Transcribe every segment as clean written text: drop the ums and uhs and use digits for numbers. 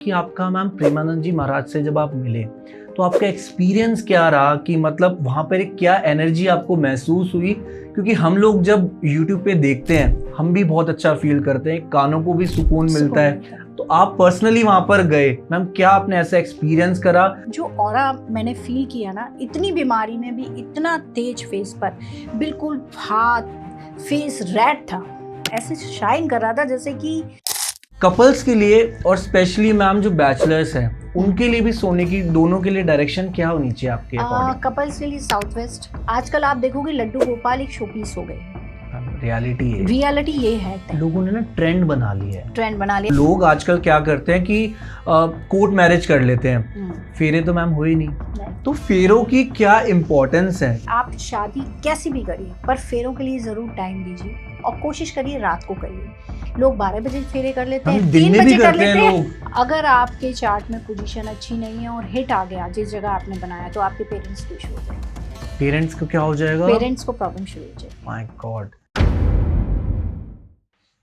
कि आपका मैम प्रेमानंद जी महाराज से जब आप मिले तो आपका एक्सपीरियंस क्या रहा कि मतलब वहाँ पर एक क्या एनर्जी आपको महसूस हुई? क्योंकि हम लोग जब YouTube पे देखते हैं हम भी बहुत अच्छा फील करते हैं, कानों को भी सुकून मिलता है। तो आप पर्सनली वहाँ पर गए मैम, क्या आपने ऐसा एक्सपीरियंस करा? जो ऑरा मैंने फील किया ना, इतनी बीमारी में भी इतना तेज फेस पर, बिल्कुल हाथ फेस रेड था, ऐसे शाइन कर रहा था जैसे कि। कपल्स के लिए और स्पेशली मैम जो बैचलर्स हैं उनके लिए भी सोने की, दोनों के लिए डायरेक्शन क्या होनी चाहिए आपके अकॉर्डिंग? कपल्स के लिए साउथ वेस्ट। आजकल आप देखोगे लड्डू गोपाल एक शोपीस हो गए। रियलिटी ये है, लोगों ने ना ट्रेंड बना लिया है। ट्रेंड बना लिया। लोग आजकल क्या करते हैं कि कोर्ट मैरिज कर लेते हैं, फेरे तो मैम हो ही नहीं। तो फेरों की क्या इम्पोर्टेंस है? आप शादी कैसी भी करिए पर फेरों के लिए जरूर टाइम दीजिए और कोशिश करिए रात को करिए। लोग 12 बजे फेरे कर लेते हैं, 3 बजे कर लेते हैं। अगर आपके चार्ट में पोजीशन अच्छी नहीं है और हिट आ गया जिस जगह आपने बनाया तो आपके पेरेंट्स खुश हो जाएंगे। पेरेंट्स को क्या हो जाएगा? पेरेंट्स को प्रॉब्लम शुरू हो जाएगी। My God.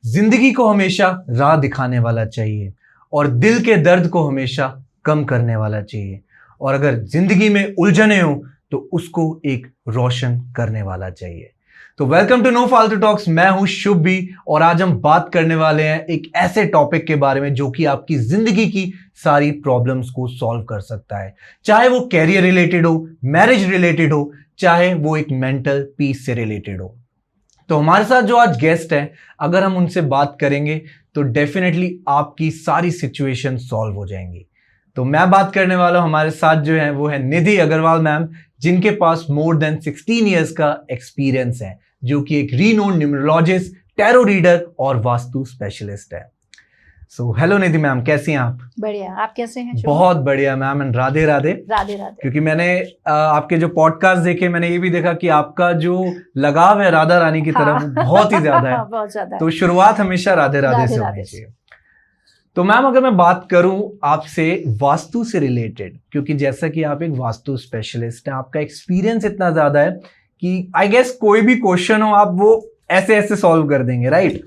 जिंदगी को हमेशा राह दिखाने वाला चाहिए और दिल के दर्द को हमेशा कम करने वाला चाहिए, और अगर जिंदगी में उलझने हो तो उसको एक रोशन करने वाला चाहिए। तो welcome to know Faltu talks. मैं हूं शुभ भी और आज हम बात करने वाले हैं एक ऐसे टॉपिक के बारे में जो कि आपकी जिंदगी की सारी प्रॉब्लम्स को सॉल्व कर सकता है, चाहे वो कैरियर रिलेटेड हो, मैरिज रिलेटेड हो, चाहे वो एक मेंटल पीस से रिलेटेड हो। तो हमारे साथ जो आज गेस्ट है, अगर हम उनसे बात करेंगे तो डेफिनेटली आपकी सारी सिचुएशन सॉल्व हो जाएंगी। तो मैं बात करने वाला हूं, हमारे साथ जो है वो है निधि अग्रवाल मैम, जिनके पास मोर देन 16 इयर्स का एक्सपीरियंस है, जो कि एक रीनोन्ड न्यूमरोलॉजिस्ट, टैरो रीडर और वास्तु स्पेशलिस्ट है। सो हेलो निधि मैम, कैसी हैं आप? बढ़िया, आप कैसे हैं? बहुत बढ़िया मैम, एंड राधे राधे। राधे राधे। क्योंकि मैंने आपके जो पॉडकास्ट देखे, मैंने ये भी देखा कि आपका जो लगाव है राधा रानी की तरफ बहुत ही ज्यादा है। बहुत ज्यादा। तो शुरुआत हमेशा राधे राधे से होनी चाहिए। तो मैम अगर मैं बात करूं आपसे वास्तु से रिलेटेड, क्योंकि जैसा कि आप एक वास्तु स्पेशलिस्ट हैं, आपका एक्सपीरियंस इतना ज्यादा है कि आई गेस कोई भी क्वेश्चन हो आप वो ऐसे ऐसे सॉल्व कर देंगे, राइट?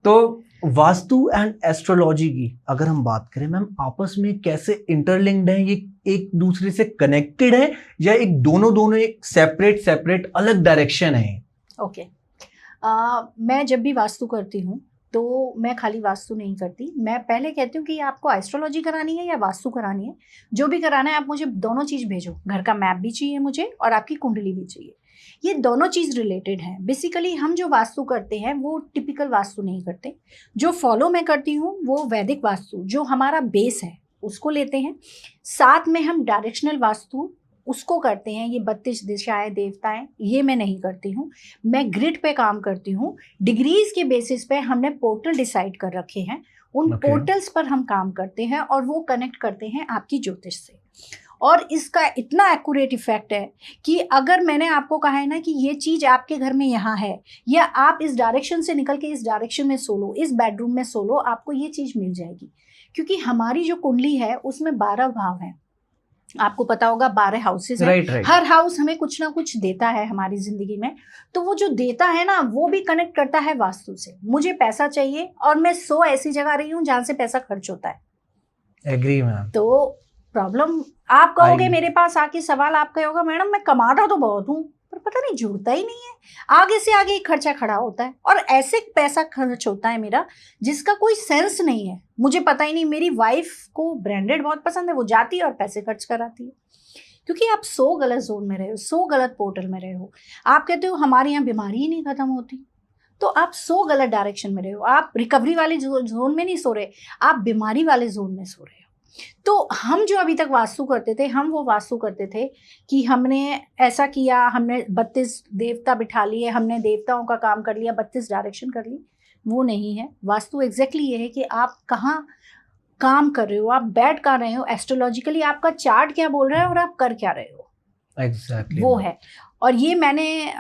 तो वास्तु एंड एस्ट्रोलॉजी की अगर हम बात करें मैम, आपस में कैसे इंटरलिंक्ड है? ये एक दूसरे से कनेक्टेड है या एक दोनों एक सेपरेट अलग डायरेक्शन है? ओके। मैं जब भी वास्तु करती हूँ तो मैं खाली वास्तु नहीं करती, मैं पहले कहती हूँ कि आपको एस्ट्रोलॉजी करानी है या वास्तु करानी है, जो भी कराना है आप मुझे दोनों चीज़ भेजो। घर का मैप भी चाहिए मुझे और आपकी कुंडली भी चाहिए। ये दोनों चीज़ रिलेटेड हैं। बेसिकली हम जो वास्तु करते हैं वो टिपिकल वास्तु नहीं करते। जो फॉलो मैं करती हूँ वो वैदिक वास्तु, जो हमारा बेस है उसको लेते हैं। साथ में हम डायरेक्शनल वास्तु उसको करते हैं। ये 32 दिशाएं देवताएं ये मैं नहीं करती हूँ। मैं ग्रिड पे काम करती हूँ। डिग्रीज के बेसिस पे हमने पोर्टल डिसाइड कर रखे हैं, उन पोर्टल्स पर हम काम करते हैं और वो कनेक्ट करते हैं आपकी ज्योतिष से। और इसका इतना एक्यूरेट इफेक्ट है कि अगर मैंने आपको कहा है ना कि ये चीज़ आपके घर में यहाँ है, या आप इस डायरेक्शन से निकल के इस डायरेक्शन में सो लो, इस बेडरूम में सो लो, आपको ये चीज़ मिल जाएगी। क्योंकि हमारी जो कुंडली है उसमें 12 भाव हैं। आपको पता होगा 12 हाउसेज हैं। right. हर हाउस हमें कुछ ना कुछ देता है हमारी जिंदगी में। तो वो जो देता है ना वो भी कनेक्ट करता है वास्तु से। मुझे पैसा चाहिए और मैं 100 ऐसी जगह रही हूँ जहाँ से पैसा खर्च होता है। Agree ma'am. तो प्रॉब्लम आप कहोगे मेरे पास आके सवाल आपका होगा, मैडम मैं कमाता तो बहुत हूँ पर पता नहीं जुड़ता ही नहीं है। आगे से आगे खर्चा खड़ा होता है और ऐसे पैसा खर्च होता है मेरा जिसका कोई सेंस नहीं है। मुझे पता ही नहीं। मेरी वाइफ को ब्रांडेड बहुत पसंद है, वो जाती है और पैसे खर्च कराती है। क्योंकि आप 100 गलत जोन में रहे हो, 100 गलत पोर्टल में रहे हो। आप कहते हो हमारे यहाँ बीमारी ही नहीं खत्म होती, तो आप 100 गलत डायरेक्शन में रहे हो। आप रिकवरी वाले जोन में नहीं सो रहे, आप बीमारी वाले जोन में सो रहे हो। तो हम जो अभी तक वास्तु करते थे, हम वो वास्तु करते थे कि हमने ऐसा किया, हमने 32 देवता बिठा लिए, हमने देवताओं का काम कर लिया, 32 डायरेक्शन कर ली। वो नहीं है वास्तु। एग्जैक्टली ये है कि आप कहाँ काम कर रहे हो, आप बैठ कर रहे हो, एस्ट्रोलॉजिकली आपका चार्ट क्या बोल रहा है और आप कर क्या रहे हो। एग्जैक्टली वो है। और ये मैंने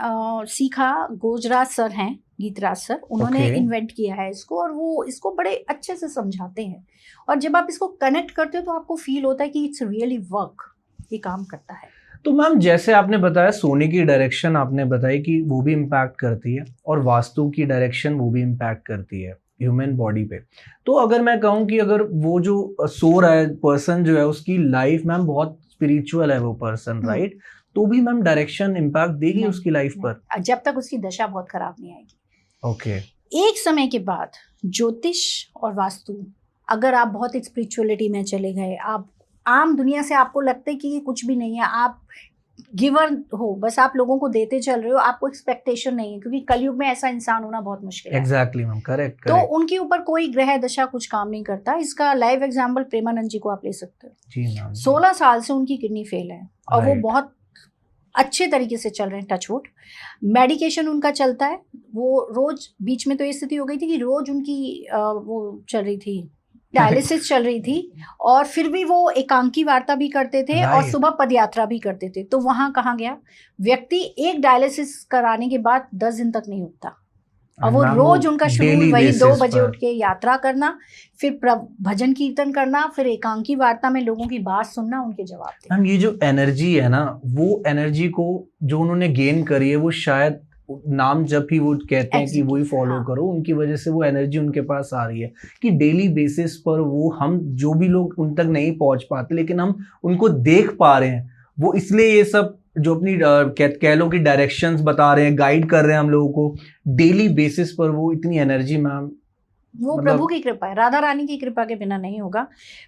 सीखा, गोजराज सर हैं, गीतराज सर, उन्होंने इन्वेंट किया है इसको और वो इसको बड़े अच्छे से समझाते हैं। और जब आप इसको कनेक्ट करते हो तो आपको फील होता है कि इट्स रियली वर्क, ये काम करता है। तो मैम जैसे आपने बताया सोने की डायरेक्शन आपने बताई कि वो भी इम्पैक्ट करती है और वास्तु की डायरेक्शन वो भी इम्पैक्ट करती है, ह्यूमन बॉडी पे। तो अगर मैं कहूँ कि अगर वो जो सो रहा है पर्सन जो है उसकी लाइफ मैम बहुत स्पिरिचुअल है वो पर्सन, राइट, तो भी मैम डायरेक्शन इम्पैक्ट देगी नहीं, उसकी लाइफ पर? जब तक उसकी दशा बहुत खराब नहीं आएगी। ओके। एक समय के बाद ज्योतिष और वास्तु, अगर आप बहुत स्पिरिचुअलिटी में चले गए, आप आम दुनिया से आपको लगता है कि ये कुछ भी नहीं है, आप गिवर हो, बस आप लोगों को देते चल रहे हो, आपको एक्सपेक्टेशन नहीं है, क्योंकि कलयुग में ऐसा इंसान होना बहुत मुश्किल है। Exactly ma'am, correct. तो उनके ऊपर कोई ग्रह दशा कुछ काम नहीं करता। इसका लाइव एग्जांपल प्रेमानंद जी को आप ले सकते हो। जी मैम। 16 साल से उनकी किडनी फेल है और वो Right. बहुत अच्छे तरीके से चल रहे हैं, टचवुड। मेडिकेशन उनका चलता है। वो रोज, बीच में तो ये स्थिति हो गई थी कि रोज उनकी वो चल रही थी, डायलिसिस चल रही थी, और फिर भी वो एकांकी वार्ता भी करते थे और Right. सुबह पदयात्रा भी करते थे। तो वहां कहाँ गया व्यक्ति, एक डायलिसिस कराने के बाद 10 दिन तक नहीं उठता, और वो मैम, रोज वो उनका daily शेड्यूल वही 2 basis बजे पर। उठ के यात्रा करना, फिर भजन कीर्तन करना, फिर एकांकी वार्ता में लोगों की बात सुनना, उनके जवाब देना। मैम ये जो एनर्जी है ना, वो एनर्जी को जो उन्होंने गेन करी है वो शायद नाम जब ही वो कहते हैं कि वही फॉलो हाँ। करो, उनकी वजह से वो एनर्जी उनके पास आ रही है कि डेली बेसिस पर वो, हम जो भी लोग उन तक नहीं पहुंच पाते लेकिन हम उनको देख पा रहे हैं, वो इसलिए ये सब जो अपनी कह लो कि डायरेक्शंस बता रहे हैं, गाइड कर रहे हैं हम लोगों को डेली बेसिस पर, वो इतनी एनर्जी मैम, वो मतलब प्रभु की कृपा है, राधा रानी की कृपा के बिना नहीं होगा।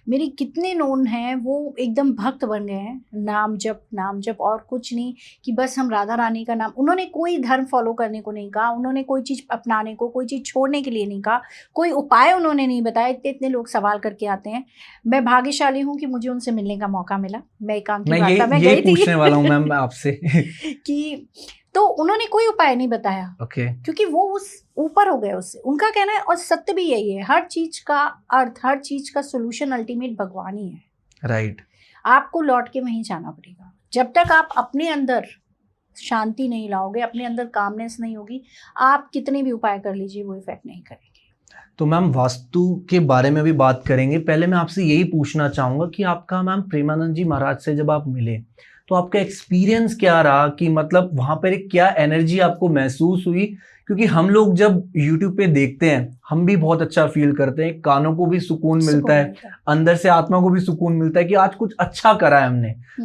मेरी कितने नोन हैं वो एकदम भक्त बन गए हैं, नाम जप और कुछ नहीं, कि बस हम राधा रानी का नाम। उन्होंने कोई धर्म फॉलो करने को नहीं कहा, उन्होंने कोई चीज़ अपनाने को, कोई चीज़ छोड़ने के लिए नहीं कहा, कोई उपाय उन्होंने नहीं बताया। इतने लोग सवाल करके आते हैं। मैं भाग्यशाली हूँ कि मुझे उनसे मिलने का मौका मिला। मैं एकांकी मैं वार्ता में ये गई थी पूछने वाला हूँ मैम आपसे कि तो उन्होंने कोई उपाय नहीं बताया, ओके। क्योंकि वो उस ऊपर हो गए उससे। उनका कहना है, और सत्य भी यही है, हर चीज का अर्थ, हर चीज का सोल्यूशन अल्टीमेट भगवान ही है। राइट। आपको लौट के वहीं जाना पड़ेगा। जब तक आप अपने अंदर शांति नहीं लाओगे, अपने अंदर कामनेस नहीं होगी, आप कितने भी उपाय कर लीजिए वो इफेक्ट नहीं करेंगे। तो मैम वास्तु के बारे में भी बात करेंगे। पहले मैं आपसे यही पूछना चाहूंगा कि आपका मैम प्रेमानंद जी महाराज से जब आप मिले तो आपका एक्सपीरियंस क्या रहा, कि मतलब वहां पर एक क्या एनर्जी आपको महसूस हुई? क्योंकि हम लोग जब YouTube पे देखते हैं हम भी बहुत अच्छा फील करते हैं, कानों को भी सुकून मिलता है, अंदर से आत्मा को भी सुकून मिलता है कि आज कुछ अच्छा करा है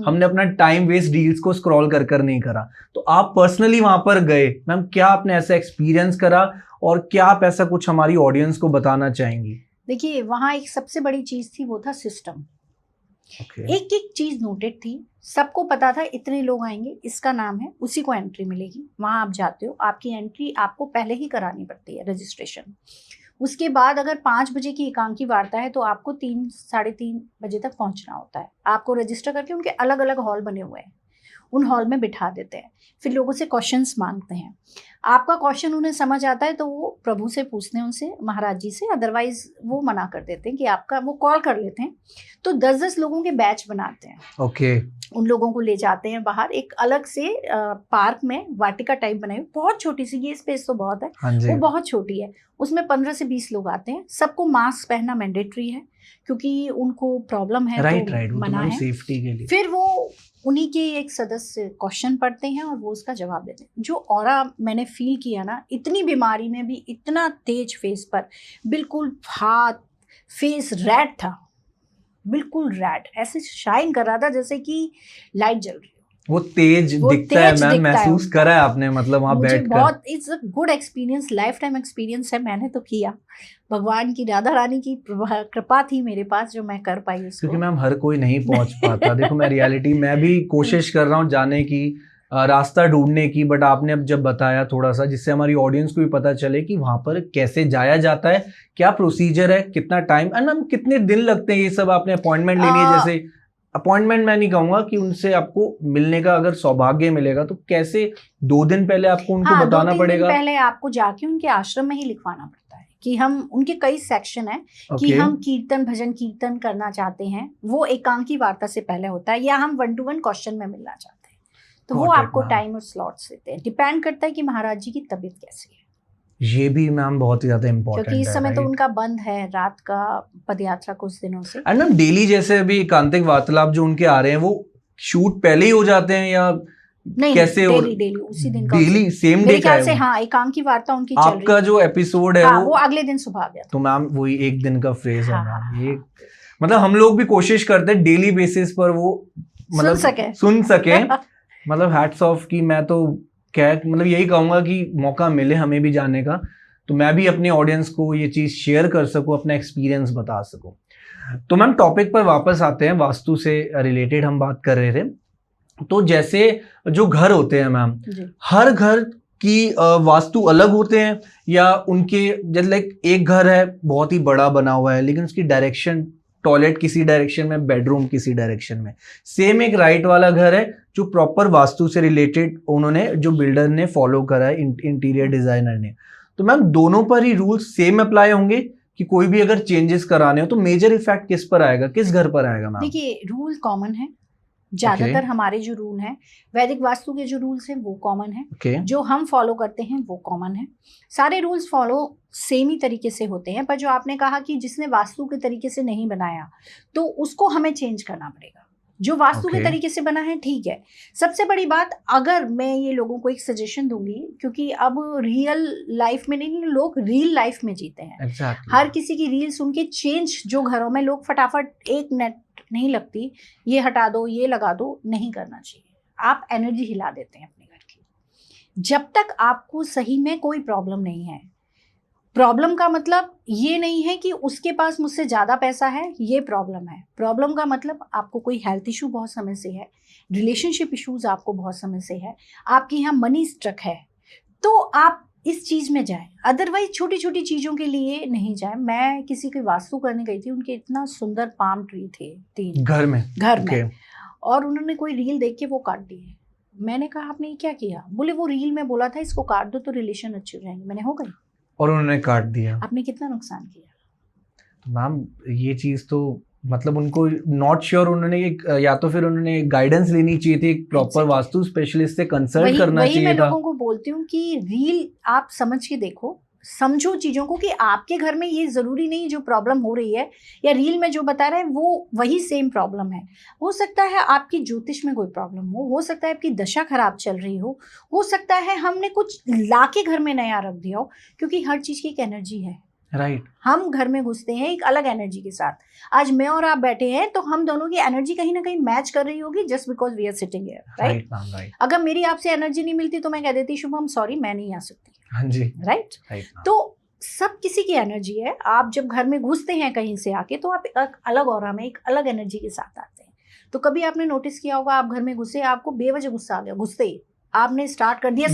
हमने अपना टाइम वेस्ट रील्स को स्क्रॉल कर नहीं करा। तो आप पर्सनली वहां पर गए मैम, क्या आपने ऐसा एक्सपीरियंस करा और क्या आप ऐसा कुछ हमारी ऑडियंस को बताना चाहेंगी? देखिए, वहाँ एक सबसे बड़ी चीज थी, वो था सिस्टम। एक एक चीज नोटेड थी, सबको पता था इतने लोग आएंगे, इसका नाम है, उसी को एंट्री मिलेगी। वहां आप जाते हो, आपकी एंट्री आपको पहले ही करानी पड़ती है, रजिस्ट्रेशन। उसके बाद अगर 5 बजे की एकांकी वार्ता है तो आपको 3 साढ़े 3 बजे तक पहुंचना होता है। आपको रजिस्टर करके, उनके अलग अलग हॉल बने हुए हैं, उन हॉल में बिठा देते हैं, फिर लोगों से क्वेश्चंस मांगते हैं। आपका क्वेश्चन उन्हें समझ आता है तो वो प्रभु से पूछते हैं, उनसे, महाराज जी से, अदरवाइज वो मना कर देते हैं कि आपका, वो कॉल कर लेते हैं। तो 10-10 लोगों के बैच बनाते हैं। ओके। उन लोगों को ले जाते हैं बाहर, एक अलग से पार्क में वाटिका टाइप बनाई हुई, बहुत छोटी सी, ये स्पेस तो बहुत है, हाँ जी। वो बहुत छोटी है। उसमें 15 से 20 लोग आते हैं। सबको मास्क पहनना मैंडेटरी है, क्योंकि उनको प्रॉब्लम है, राइट तो राइट, मना है, सेफ्टी के लिए। फिर वो उन्हीं के एक सदस्य क्वेश्चन पढ़ते हैं और वो उसका जवाब देते हैं। जो ऑरा मैंने फील किया ना, इतनी बीमारी में भी इतना तेज फेस पर, बिल्कुल हाथ फेस रेड था, बिल्कुल रेड, ऐसे शाइन कर रहा था जैसे कि लाइट जल रही हो। वो तेज दिखता है मैम, महसूस करा है आपने, मतलब वहाँ मुझे बैठकर? बहुत, it's a good experience, life time experience है। मैंने तो किया, भगवान की, राधा रानी की कृपा थी मेरे पास जो मैं कर पाई उसको। क्योंकि मैम हर कोई नहीं पहुंच पाता। देखो मैं रियलिटी, मैं भी कोशिश कर रहा हूँ जाने की, रास्ता ढूंढने की, बट आपने अब जब बताया थोड़ा सा, जिससे हमारी ऑडियंस को भी पता चले कि वहां पर कैसे जाया जाता है, क्या प्रोसीजर है, कितना टाइम, एंड मैम कितने दिन लगते हैं ये सब, आपने अपॉइंटमेंट लेनी है? जैसे अपॉइंटमेंट मैं नहीं कहूंगा कि उनसे आपको मिलने का अगर सौभाग्य मिलेगा तो कैसे 2 दिन पहले आपको उनको बताना 2-3 पड़ेगा? दिन पहले आपको जाके उनके आश्रम में ही लिखवाना पड़ता है कि हम, उनके कई सेक्शन है कि Okay. हम कीर्तन, भजन कीर्तन करना चाहते हैं, वो एकांकी वार्ता से पहले होता है, या हम 1-to-1 क्वेश्चन में मिलना चाहते हैं, तो वो Got it, आपको ma'am. टाइम और स्लॉट्स देते हैं। डिपेंड करता है कि महाराज जी की तबीयत कैसी है, ये भी मैम बहुत ही ज्यादा इम्पोर्टेंट है, क्योंकि इस समय तो right? उनका बंद है, रात का पदयात्रा कुछ दिनों से। एंड मैम डेली जैसे अभी एकांतिक वार्तालाप जो उनके आ रहे हैं, वो शूट पहले ही हो जाते हैं या नहीं कैसे और डेली उसी दिन का डेली सेम डे मेरे का ख्याल है से वो? हाँ एकांकी वार्ता उनकी चल रही आपका जो एपिसोड है हाँ, वो वो अगले दिन सुबह आ गया था। तो मैम वही एक दिन का फ्रेज है हाँ, मैम हाँ, ये, मतलब हम लोग भी कोशिश करते हैं डेली बेसिस पर वो मतलब सुन सके मतलब हैट्स ऑफ कि मैं तो क्या मतलब यही कहूंगा कि मौका मिले हमें भी जाने का तो मैं भी अपने ऑडियंस को ये चीज शेयर कर सकूं, अपना एक्सपीरियंस बता सकूं। तो मैम टॉपिक पर वापस आते हैं, वास्तु से रिलेटेड हम बात कर रहे थे। तो जैसे जो घर होते हैं मैम, हर घर की वास्तु अलग होते हैं या उनके, जैसे लाइक एक घर है बहुत ही बड़ा बना हुआ है लेकिन उसकी डायरेक्शन, टॉयलेट किसी डायरेक्शन में, बेडरूम किसी डायरेक्शन में, सेम एक राइट वाला घर है जो प्रॉपर वास्तु से रिलेटेड उन्होंने जो बिल्डर ने फॉलो करा है, इंटीरियर डिजाइनर ने, तो मैम दोनों पर ही रूल्स सेम अप्लाई होंगे कि कोई भी अगर चेंजेस कराने हो तो मेजर इफेक्ट किस पर आएगा, किस घर पर आएगा मैम? देखिए रूल कॉमन है ज्यादातर हमारे जो रूल हैं वैदिक वास्तु के जो रूल्स हैं वो कॉमन है, जो हम फॉलो करते हैं वो कॉमन है, सारे रूल्स फॉलो सेम ही तरीके से होते हैं। पर जो आपने कहा कि जिसने वास्तु के तरीके से नहीं बनाया तो उसको हमें चेंज करना पड़ेगा, जो वास्तु के तरीके से बना है ठीक है। सबसे बड़ी बात, अगर मैं ये लोगों को एक सजेशन दूंगी, क्योंकि अब रियल लाइफ में नहीं, लोग रियल लाइफ में जीते हैं। हर किसी की रील सुन के चेंज, जो घरों में लोग फटाफट एक नेट नहीं लगती, ये हटा दो ये लगा दो, नहीं करना चाहिए। आप एनर्जी हिला देते हैं अपने घर की। जब तक आपको सही में कोई प्रॉब्लम नहीं है, प्रॉब्लम का मतलब ये नहीं है कि उसके पास मुझसे ज़्यादा पैसा है, ये प्रॉब्लम है। प्रॉब्लम का मतलब आपको कोई हेल्थ इशू बहुत समय से है, रिलेशनशिप इश्यूज आपको बहुत समय से है, आपके यहाँ मनी स्ट्रक है, तो आप इस चीज़ में जाएं। अदरवाइज छोटी छोटी चीज़ों के लिए नहीं जाएं। मैं किसी की वास्तु करने गई थी, उनके इतना सुंदर पाम ट्री थे 3 घर में और उन्होंने कोई रील देख के वो काट दिए। मैंने कहा आपने ये क्या किया? बोले वो रील में बोला था इसको काट दो तो रिलेशन अच्छे हो जाएंगे। मैंने हो गई और उन्होंने काट दिया। आपने कितना नुकसान किया? तो मैम ये चीज तो मतलब उनको नॉट श्योर, उन्होंने एक या तो फिर उन्होंने गाइडेंस लेनी चाहिए थी, एक प्रॉपर वास्तु स्पेशलिस्ट से कंसल्ट करना चाहिए था। मैं लोगों को बोलती हूँ कि रील आप समझ के देखो, समझो चीजों को कि आपके घर में ये जरूरी नहीं जो प्रॉब्लम हो रही है या रील में जो बता रहे हैं वो वही सेम प्रॉब्लम है। हो सकता है आपकी ज्योतिष में कोई प्रॉब्लम हो सकता है आपकी दशा खराब चल रही हो सकता है हमने कुछ लाके घर में नया रख दिया हो, क्योंकि हर चीज की एक एनर्जी है। राइट हम घर में घुसते हैं एक अलग एनर्जी के साथ। आज मैं और आप बैठे हैं तो हम दोनों की एनर्जी कहीं ना कहीं मैच कर रही होगी, just because we are sitting here, right. अगर मेरी आपसे एनर्जी नहीं मिलती तो मैं कह देती शुभम सॉरी मैं नहीं आ सकती। हाँ जी, राइट। तो सब किसी की एनर्जी है। आप जब घर में घुसते हैं कहीं से आके तो आप एक अलग ऑरा में एक अलग एनर्जी के साथ आते हैं। तो कभी आपने नोटिस किया होगा आप घर में घुसे, आपको बेवजह गुस्सा आ गया, घुसते ही आपने स्टार्ट कर दिया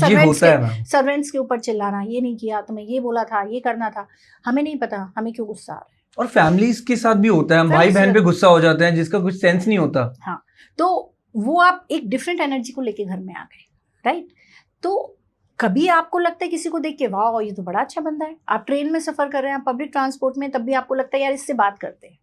सर्वेंट्स के ऊपर चिल्लाना, ये नहीं किया तुम्हें, ये बोला था, ये करना था। हमें नहीं पता हमें क्यों गुस्सा आ रहा है। और फैमिलीज के साथ भी होता है, हम भाई बहन पे गुस्सा हो जाते हैं जिसका कुछ सेंस नहीं होता। हाँ, तो वो आप एक डिफरेंट एनर्जी को लेके घर में आ गए, राइट। तो कभी आपको लगता है किसी को देख के वाह ये तो बड़ा अच्छा बंदा है, आप ट्रेन में सफर कर रहे हैं, पब्लिक ट्रांसपोर्ट में, तब भी आपको लगता है यार इससे बात करते हैं,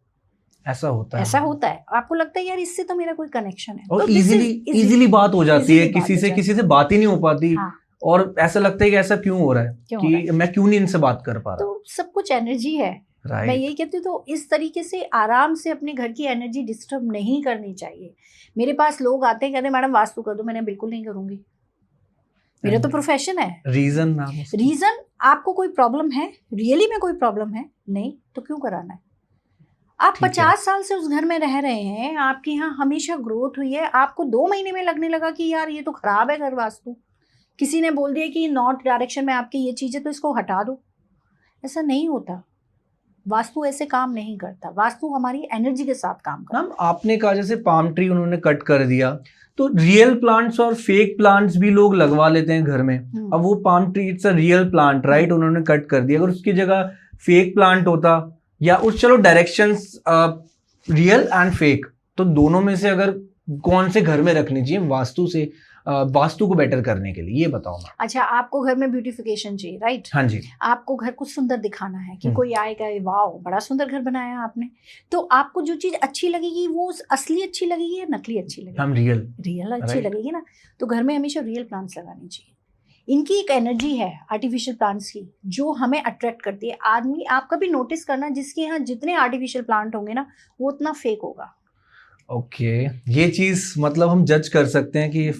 ऐसा होता है आपको लगता है यार इससे तो मेरा कोई कनेक्शन है, और इजीली बात हो जाती है, किसी से बात ही नहीं हो पाती। हाँ। और ऐसा लगता है कि ऐसा क्यों हो रहा है कि मैं क्यों नहीं इनसे बात कर पा रहा। तो सब कुछ एनर्जी है, मैं यही कहती हूँ। तो इस तरीके से आराम से अपने घर की एनर्जी डिस्टर्ब नहीं करनी चाहिए। मेरे पास लोग आते हैं कहते मैडम वास्तु कर दो, मैंने बिल्कुल नहीं करूंगी, मेरा तो प्रोफेशन है। रीजन आपको कोई प्रॉब्लम है, रियली में कोई प्रॉब्लम है नहीं तो क्यों कराना है? आप 50 साल से उस घर में रह रहे हैं, आपके यहाँ हमेशा ग्रोथ हुई है, आपको 2 महीने में लगने लगा कि यार ये तो खराब है घर वास्तु, किसी ने बोल दिया कि नॉर्थ डायरेक्शन में आपकी ये चीज़ है तो इसको हटा दो। ऐसा नहीं होता, वास्तु ऐसे काम नहीं करता। वास्तु हमारी एनर्जी के साथ काम करता है। आपने कहा जैसे पाम ट्री उन्होंने कट कर दिया, तो रियल प्लांट्स और फेक प्लांट्स भी लोग लगवा लेते हैं घर में। अब वो palm tree it's a real plant, right, उन्होंने कट कर दिया, अगर उसकी जगह फेक प्लांट होता या उस चलो डायरेक्शंस रियल एंड फेक, तो दोनों में से अगर कौन से घर में रखनी चाहिए वास्तु से वास्तु को बेटर करने के लिए, ये बताओ ना। अच्छा, आपको घर में ब्यूटिफिकेशन चाहिए, राइट? हाँ जी। आपको घर को सुंदर दिखाना है कि कोई आएगा वाह बड़ा सुंदर घर बनाया आपने, तो आपको जो चीज अच्छी लगेगी वो असली अच्छी लगेगी या नकली अच्छी लगेगी? हम रियल अच्छी लगेगी ना। तो घर में हमेशा रियल प्लांट्स लगाने चाहिए। इनकी एक एनर्जी है आर्टिफिशियल प्लांट्स की जो हमें अट्रैक्ट करती है। आदमी, आप कभी नोटिस करना, जिसके यहाँ जितने आर्टिफिशियल प्लांट होंगे ना वो उतना फेक होगा। ओके, ये चीज मतलब हम जज कर सकते हैं कि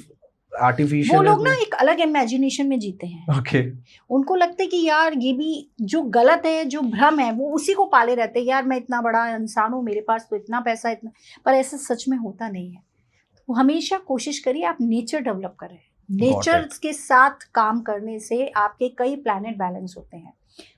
आर्टिफिशियल वो लोग ना एक अलग इमेजिनेशन में जीते हैं। ओके उनको लगता है कि यार ये भी जो गलत है, जो भ्रम है, वो उसी को पाले रहते हैं। यार मैं इतना बड़ा इंसान हूँ, मेरे पास तो इतना पैसा, इतना, पर ऐसा सच में होता नहीं है। तो हमेशा कोशिश करिए आप नेचर डेवलप करें। नेचर के साथ काम करने से आपके कई प्लैनेट बैलेंस होते हैं।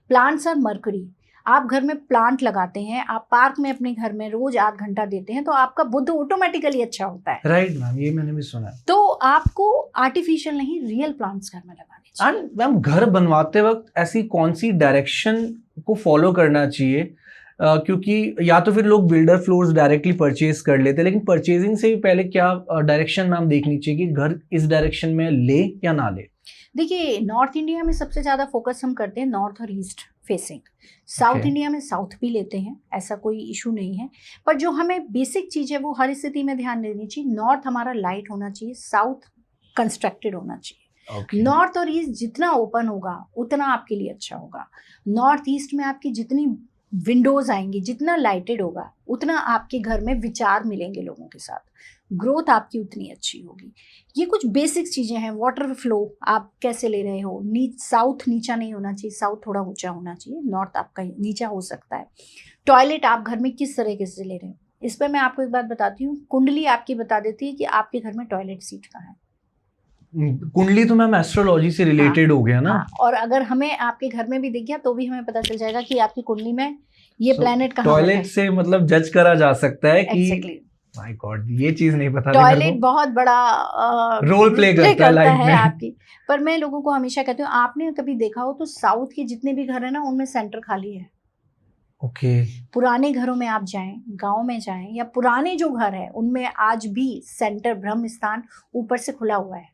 प्लांट्स और मरकरी, आप घर में प्लांट लगाते हैं, आप पार्क में अपने घर में रोज 8 घंटा देते हैं, तो आपका बुद्ध ऑटोमेटिकली अच्छा होता है। राइट मैम, ये मैंने भी सुना है। तो आपको आर्टिफिशियल नहीं, रियल प्लांट्स घर में लगाने चाहिए। एंड मैम घर बनवाते वक्त ऐसी कौन सी डायरेक्शन को फॉलो करना चाहिए? क्योंकि या तो फिर लोग बिल्डर फ्लोर्स डायरेक्टली परचेज कर लेते हैं, लेकिन परचेजिंग से भी पहले क्या डायरेक्शन मैम देखनी चाहिए कि घर इस डायरेक्शन में ले या ना ले? देखिए, नॉर्थ इंडिया में सबसे ज़्यादा फोकस हम करते हैं नॉर्थ और ईस्ट फेसिंग। साउथ इंडिया में साउथ भी लेते हैं, ऐसा कोई इशू नहीं है। पर जो हमें बेसिक चीज़ है वो हर स्थिति में ध्यान देनी चाहिए। नॉर्थ हमारा लाइट होना चाहिए, साउथ कंस्ट्रक्टेड होना चाहिए। नॉर्थ और ईस्ट जितना ओपन होगा उतना आपके लिए अच्छा होगा। नॉर्थ ईस्ट में आपकी जितनी विंडोज आएंगी, जितना लाइटेड होगा, उतना आपके घर में विचार मिलेंगे लोगों के साथ, ग्रोथ आपकी उतनी अच्छी होगी। ये कुछ बेसिक चीज़ें हैं। वाटर फ्लो आप कैसे ले रहे हो, साउथ नीचा नहीं होना चाहिए, साउथ थोड़ा ऊंचा होना चाहिए, नॉर्थ आपका नीचा हो सकता है। टॉयलेट आप घर में किस तरीके से ले रहे हो, इस पर मैं आपको एक बात बताती हूँ। कुंडली आपकी बता देती है कि आपके घर में टॉयलेट सीट कहाँ है। कुंडली तो मैम एस्ट्रोलॉजी से रिलेटेड हो गया ना। और अगर हमें आपके घर में भी दिख गया तो भी हमें पता चल जाएगा कि आपकी कुंडली में ये प्लेनेट कहाँ है। टॉयलेट से मतलब जज करा जा सकता है कि Exactly. माय गॉड, ये चीज नहीं पता। टॉयलेट बहुत बड़ा रोल प्ले करता है लाइफ में आपकी। पर मैं लोगों को हमेशा कहती हूँ, आपने कभी देखा हो तो साउथ के जितने भी घर है ना, उनमें सेंटर खाली है। ओके पुराने घरों में आप जाएं, गांव में जाएं, या पुराने जो घर है उनमें आज भी सेंटर ब्रह्म स्थान ऊपर से खुला हुआ है।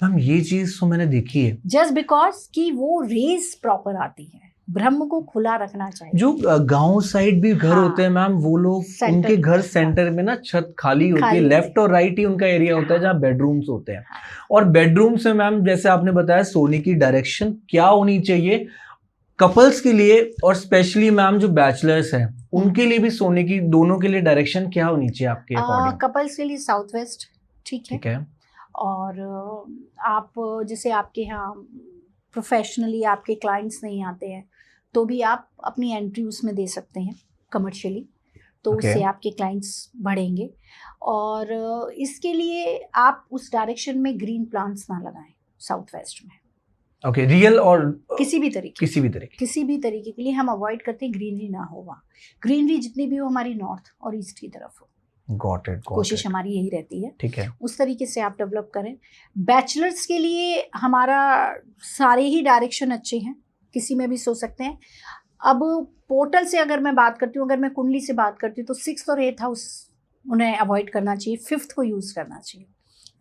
मैम ये चीज तो मैंने देखी है। जस्ट बिकॉज कि वो रेज प्रॉपर आती है। ब्रह्म को खुला रखना चाहिए। जो गांव साइड भी घर होते हैं मैम, वो लोग उनके घर सेंटर में ना छत खाली होती है, लेफ्ट और राइट ही उनका एरिया होता है जहाँ बेडरूम्स होते हैं। और बेडरूम से मैम जैसे आपने बताया सोने की डायरेक्शन क्या होनी चाहिए कपल्स के लिए, और स्पेशली मैम जो बैचलर्स हैं उनके लिए भी सोने की, दोनों के लिए डायरेक्शन क्या होनी चाहिए आपके अकॉर्डिंग? कपल्स के लिए साउथ वेस्ट ठीक है। और आप जैसे आपके यहाँ प्रोफेशनली आपके क्लाइंट्स नहीं आते हैं तो भी आप अपनी एंट्री उसमें दे सकते हैं कमर्शियली, तो उससे आपके क्लाइंट्स बढ़ेंगे। और इसके लिए आप उस डायरेक्शन में ग्रीन प्लांट्स ना लगाएं साउथ वेस्ट में। ओके रियल और किसी भी तरीके के लिए हम अवॉइड करते हैं ग्रीनरी ना हो वहाँ। ग्रीनरी जितनी भी हो हमारी नॉर्थ और ईस्ट की तरफ हो। Got it. कोशिश हमारी यही रहती है। ठीक है, उस तरीके से आप डेवलप करें। बैचलर्स के लिए हमारा सारे ही डायरेक्शन अच्छे हैं, किसी में भी सो सकते हैं। अब पोर्टल से अगर मैं बात करती हूँ, अगर मैं कुंडली से बात करती हूँ, तो 6th और 8th हाउस उन्हें अवॉइड करना चाहिए, 5th को यूज करना चाहिए।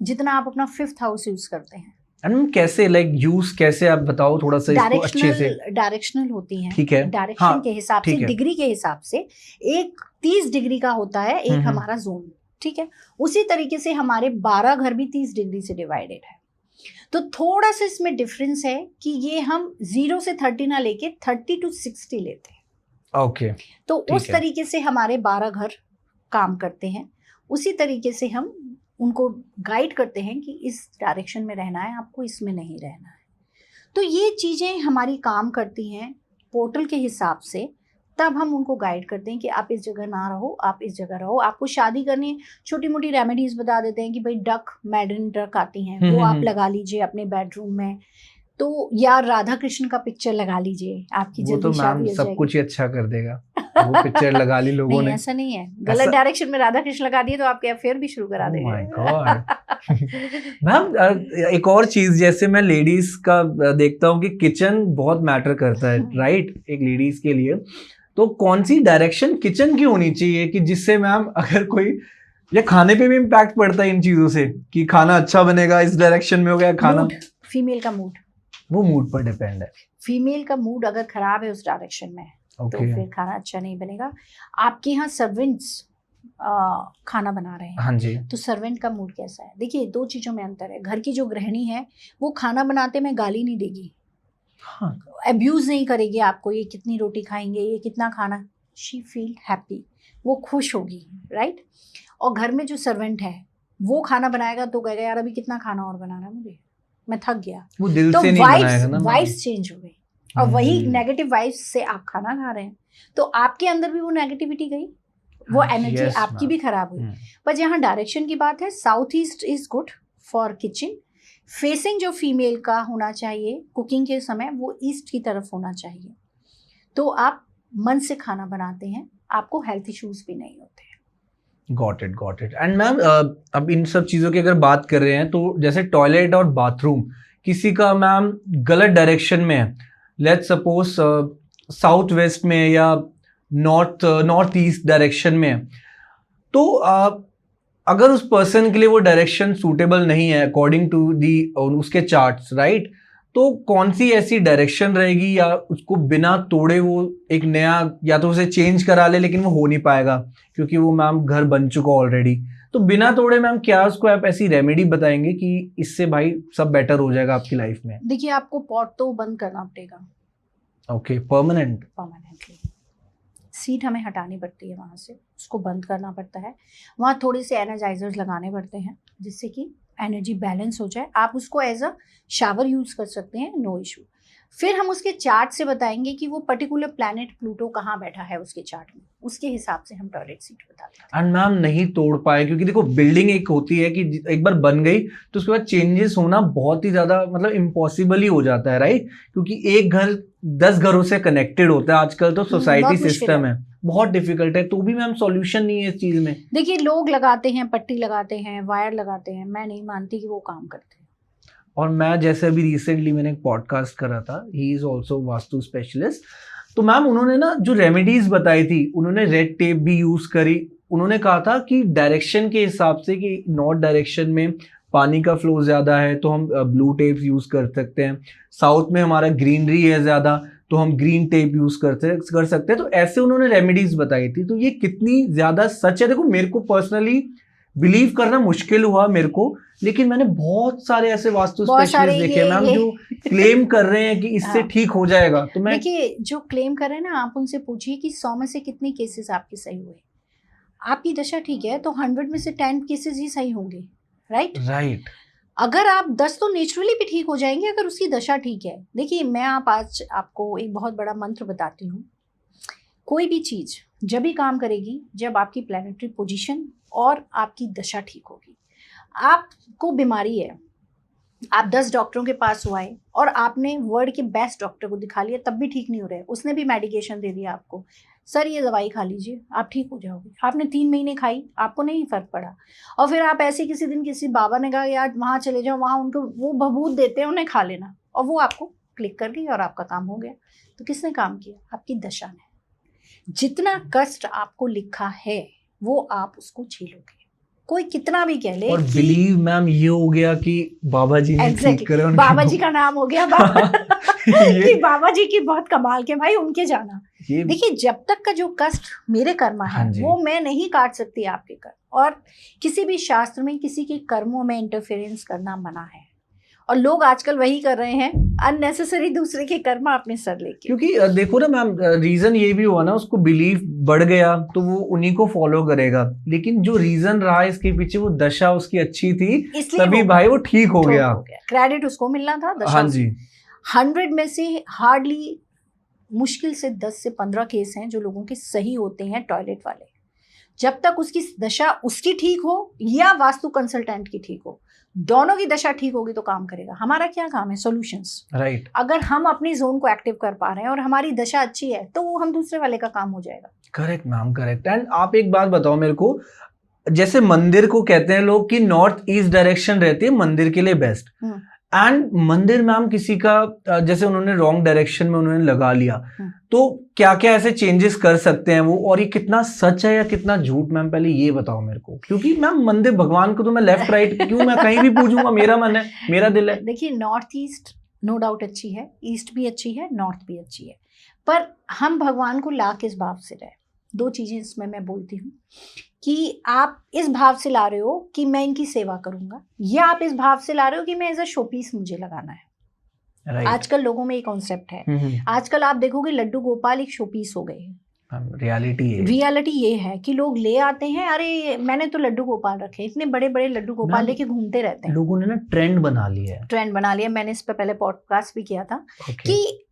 जितना आप अपना 5th हाउस यूज करते हैं। एंड कैसे यूज कैसे आप बताओ थोड़ा सा इसको अच्छे से। डायरेक्शनल होती हैं, ठीक है, डायरेक्शन के हिसाब से, डिग्री के हिसाब से। एक 30 डिग्री का होता है एक हमारा जोन, ठीक है। उसी तरीके से हमारे 12 घर भी 30 डिग्री से डिवाइडेड है। तो थोड़ा सा इसमें डिफरेंस है कि ये हम 0 से 30 ना लेके 30 to 60 लेते हैं। ओके तो उस तरीके से हमारे 12 घर काम करते हैं। उसी तरीके से हम उनको गाइड करते हैं कि इस डायरेक्शन में रहना है आपको, इसमें नहीं रहना है। तो ये चीज़ें हमारी काम करती हैं पोर्टल के हिसाब से। तब हम उनको गाइड करते हैं कि आप इस जगह ना रहो, आप इस जगह रहो। आपको शादी करनी है, छोटी मोटी रेमेडीज बता देते हैं कि भाई डक, मैडन डक आती हैं, वो आप लगा लीजिए अपने बेडरूम में। तो या राधा कृष्ण का पिक्चर लगा लीजिए, आपकी जल्दी शादी हो जाएगी। सब कुछ ही अच्छा कर देगा वो पिक्चर लगा ली लोगों ने। ऐसा नहीं है, गलत डायरेक्शन में राधा कृष्ण लगा दिए तो आपके अफेयर भी शुरू करा देंगे। My God. मैम एक और चीज, जैसे मैं लेडीज का देखता हूँ कि किचन बहुत मैटर करता है, राइट, एक लेडीज के लिए। तो कौन सी डायरेक्शन किचन की होनी चाहिए कि जिससे मैम अगर कोई, या खाने पे भी इम्पैक्ट पड़ता है इन चीजों से कि खाना अच्छा बनेगा इस डायरेक्शन में हो गया खाना? फीमेल का मूड, वो मूड पर डिपेंड है। फीमेल का मूड अगर खराब है उस डायरेक्शन में तो फिर खाना अच्छा नहीं बनेगा। आपके यहाँ सर्वेंट्स खाना बना रहे हैं, हाँ जी, तो सर्वेंट का मूड कैसा है? देखिए 2 चीजों में अंतर है। घर की जो गृहिणी है वो खाना बनाते में गाली नहीं देगी, हाँ, अब्यूज नहीं करेगी आपको, ये कितनी रोटी खाएंगे, ये कितना खाना। शी फील हैप्पी, वो खुश होगी, राइट। और घर में जो सर्वेंट है वो खाना बनाएगा तो कहेगा यार अभी कितना खाना और बनाना है मुझे, मैं थक गया। वो दिल तो से नहीं बनाएगा ना। वाइब्स चेंज हो गई, और वही नेगेटिव वाइब्स से आप खाना खा रहे हैं, तो आपके अंदर भी वो नेगेटिविटी गई, वो एनर्जी Yes, आपकी भी खराब हुई। पर जहाँ डायरेक्शन की बात है, south east is good for kitchen. Facing जो फीमेल का होना चाहिए कुकिंग के समय, वो ईस्ट की तरफ होना चाहिए, तो आप मन से खाना बनाते हैं, आपको हेल्थ इश्यूज भी नहीं होते हैं। Got it. एंड मैम अब इन सब चीज़ों की अगर बात कर रहे हैं, तो जैसे टॉयलेट और बाथरूम किसी का मैम गलत डायरेक्शन में है, लेट्स सपोज साउथ वेस्ट में या नॉर्थ ईस्ट डायरेक्शन में है, तो अगर उस पर्सन के लिए वो डायरेक्शन सूटेबल नहीं है अकॉर्डिंग टू दी उसके चार्ट्स, राइट, तो कौन सी ऐसी डायरेक्शन रहेगी, या उसको बिना तोड़े वो एक नया, या तो उसे चेंज करा ले, लेकिन वो हो नहीं पाएगा क्योंकि वो मैम घर बन चुका ऑलरेडी, तो बिना तोड़े मैम क्या उसको आप ऐसी रेमेडी बताएंगे कि इससे भाई सब बेटर हो जाएगा आपकी लाइफ में? देखिए, आपको पॉट तो बंद करना पड़ेगा। ओके, परमानेंटली सीट हमें हटानी पड़ती है वहाँ से, उसको बंद करना पड़ता है, वहाँ थोड़े से एनर्जाइजर्स लगाने पड़ते हैं जिससे कि एनर्जी बैलेंस हो जाए। आप उसको एज अ शावर यूज़ कर सकते हैं, नो इशू। फिर हम उसके चार्ट से बताएंगे कि वो पर्टिकुलर प्लैनेट प्लूटो कहाँ बैठा है उसके चार्ट में, उसके हिसाब से हम टॉयलेट सीट बताते हैं। एंड मैम नहीं तोड़ पाए, क्योंकि देखो बिल्डिंग एक होती है कि एक बार बन गई तो उसके बाद चेंजेस होना बहुत ही ज्यादा मतलब इम्पॉसिबल ही हो जाता है, राइट, क्योंकि एक घर 10 घरों से कनेक्टेड होता है आजकल तो सोसाइटी सिस्टम है, बहुत डिफिकल्ट है, तो भी मैम सॉल्यूशन नहीं है इस चीज में। देखिए, लोग लगाते हैं, पट्टी लगाते हैं, वायर लगाते हैं, मैं नहीं मानती कि वो काम करते हैं। और मैं जैसे अभी रिसेंटली मैंने एक पॉडकास्ट करा था, he is also vastu specialist, तो मैम उन्होंने ना जो रेमेडीज बताई थी, उन्होंने रेड टेप भी यूज करी। उन्होंने कहा था कि डायरेक्शन के हिसाब से कि नॉर्थ डायरेक्शन में पानी का फ्लो ज्यादा है तो हम ब्लू टेप यूज कर सकते हैं, साउथ में हमारा ग्रीनरी है ज्यादा तो हम ग्रीन टेप यूज कर सकते हैं, तो ऐसे उन्होंने रेमेडीज बताई थी। तो ये कितनी ज्यादा सच है, देखो मेरे को पर्सनली बिलीव करना मुश्किल हुआ मेरे को, लेकिन मैंने बहुत सारे ऐसे वास्तु स्पेशलिस्ट देखे मैम जो क्लेम कर रहे हैं कि इससे ठीक हो जाएगा। तो मैं देखिए, जो क्लेम कर रहे हैं ना, आप उनसे पूछिए कि 100 में से कितने केसेस आपके सही हुए। आपकी दशा ठीक है तो 100 में से 10 केसेस ही सही होंगे, राइट। अगर आप 10 तो नेचुरली भी ठीक हो जाएंगे अगर उसकी दशा ठीक है। देखिए, मैं आज आपको एक बहुत बड़ा मंत्र बताती हूँ। कोई भी चीज जब भी काम करेगी जब आपकी प्लैनेटरी पोजीशन और आपकी दशा ठीक होगी। आपको बीमारी है, आप 10 डॉक्टरों के पास हुए और आपने वर्ल्ड के बेस्ट डॉक्टर को दिखा लिया, तब भी ठीक नहीं हो रहा है, उसने भी मेडिकेशन दे दिया आपको, सर ये दवाई खा लीजिए आप ठीक हो जाओगे, आपने 3 महीने खाई, आपको नहीं फर्क पड़ा, और फिर आप ऐसे किसी दिन किसी बाबा ने कहा यार वहाँ चले जाओ, वहाँ उनको वो भभूत देते हैं, उन्हें खा लेना, और वो आपको क्लिक कर गई और आपका काम हो गया। तो किसने काम किया? आपकी दशा ने। जितना कष्ट आपको लिखा है वो आप उसको झेलोगे, कोई कितना भी कह ले। और बिलीव मैम ये हो गया कि बाबा जी ने ठीक करे, बाबा जी का नाम हो गया कि बाबा जी की बहुत कमाल के, भाई उनके जाना। देखिए, जब तक का जो कष्ट मेरे कर्म है वो मैं नहीं काट सकती आपके कर्म, और किसी भी शास्त्र में किसी के कर्मों में इंटरफेरेंस करना मना है, और लोग आजकल वही कर रहे हैं, अननेसेसरी दूसरे के कर्म अपने सर लेके। क्योंकि देखो ना मैम, रीजन ये भी हुआ ना, उसको बिलीफ बढ़ गया तो वो उन्हीं को फॉलो करेगा, लेकिन जो रीजन रहा इसके पीछे वो दशा उसकी अच्छी थी, तभी भाई वो ठीक हो गया। क्रेडिट उसको मिलना था, दशा। हाँ जी। 100 में से हार्डली मुश्किल से 10 से 15 केस हैं जो लोगों के सही होते हैं टॉयलेट वाले। जब तक उसकी दशा उसकी ठीक हो या वास्तु कंसल्टेंट की ठीक हो, दोनों की दशा ठीक होगी तो काम करेगा। हमारा क्या काम है? Solutions, right. अगर हम अपनी जोन को एक्टिव कर पा रहे हैं और हमारी दशा अच्छी है तो वो हम दूसरे वाले का काम हो जाएगा। Correct ma'am, correct. एंड आप एक बात बताओ मेरे को, जैसे मंदिर को कहते हैं लोग कि नॉर्थ ईस्ट डायरेक्शन रहती है मंदिर के लिए बेस्ट, एंड मंदिर मैम किसी का जैसे उन्होंने रॉन्ग डायरेक्शन में उन्होंने लगा लिया, तो क्या क्या ऐसे चेंजेस कर सकते हैं वो, और ये कितना सच है या कितना झूठ मैम, पहले ये बताओ मेरे को, क्योंकि मैम मंदिर भगवान को तो मैं लेफ्ट राइट क्यों, मैं कहीं भी पूछूंगा, मेरा मन है, मेरा दिल है। देखिए, नॉर्थ ईस्ट नो डाउट अच्छी है, ईस्ट भी अच्छी है, नॉर्थ भी अच्छी है, पर हम भगवान को ला किस भाव से रहे? 2 चीजें इसमें मैं बोलती हूँ कि आप इस भाव से ला रहे हो कि मैं इनकी सेवा करूंगा, या आप इस भाव से ला रहे हो कि मैं एज अ शोपीस मुझे लगाना है। Right. आजकल लोगों में एक कॉन्सेप्ट है, आजकल आप देखोगे लड्डू गोपाल एक शोपीस हो गए हैं। रियलिटी है। रियलिटी ये है कि लोग ले आते हैं, अरे मैंने तो लड्डू गोपाल रखे, इतने बड़े बड़े लड्डू गोपाल मैम, लेके घूमते रहते हैं। लोगों ने ना ट्रेंड बना लिया है। ट्रेंड बना लिया, मैंने इस पे पहले पॉडकास्ट भी किया था ओके कि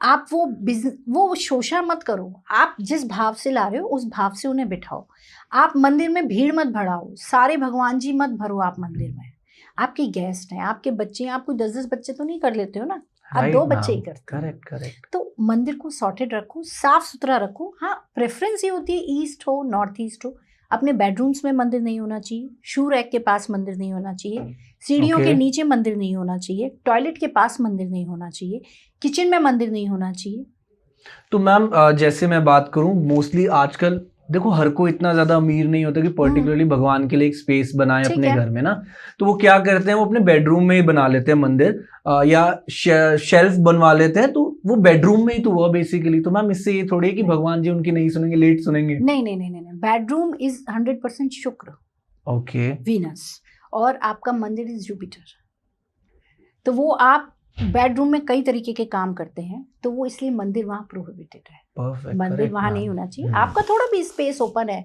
आप वो शोषण मत करो, आप जिस भाव से ला रहे हो उस भाव से उन्हें बिठाओ। आप मंदिर में भीड़ मत बढ़ाओ, सारे भगवान जी मत भरो आप मंदिर में। आपके गेस्ट हैं, आपके बच्चे हैं, आप कोई 10-10 बच्चे तो नहीं कर लेते हो ना, आप 2 बच्चे ही करते हो। Correct correct. तो मंदिर को सॉर्टेड रखो, साफ सुथरा रखो। हाँ, प्रेफरेंस ये होती है ईस्ट हो नॉर्थ ईस्ट हो। अपने बेडरूम्स में मंदिर नहीं होना चाहिए, शू रैक के पास मंदिर नहीं होना चाहिए, सीढ़ियों Okay. के नीचे मंदिर नहीं होना चाहिए, टॉयलेट के पास मंदिर नहीं होना चाहिए, किचन में मंदिर नहीं होना चाहिए। तो मैम जैसे मैं बात करूं, मोस्टली आजकल देखो हर कोई इतना ज्यादा अमीर नहीं होता कि पर्टिकुलरली भगवान के लिए एक स्पेस बनाए ठीक अपने है। घर में ना। तो वो क्या करते हैं, वो अपने बेडरूम में ही बना लेते हैं मंदिर, या शेल्फ बनवा लेते हैं, तो वो बेडरूम में ही तो हुआ बेसिकली। तो मैम इससे ये थोड़ी है कि भगवान जी उनकी नहीं सुनेंगे, लेट सुनेंगे। नहीं नहीं नहीं नहीं, बेडरूम इज 100% शुक्र, ओके वीनस, और आपका मंदिर इज जुपिटर। तो वो आप बेडरूम में कई तरीके के काम करते हैं, तो वो इसलिए मंदिर वहाँ प्रोहिबिटेड है। परफेक्ट। मंदिर वहाँ नहीं होना चाहिए। हम्म। आपका थोड़ा भी स्पेस ओपन है,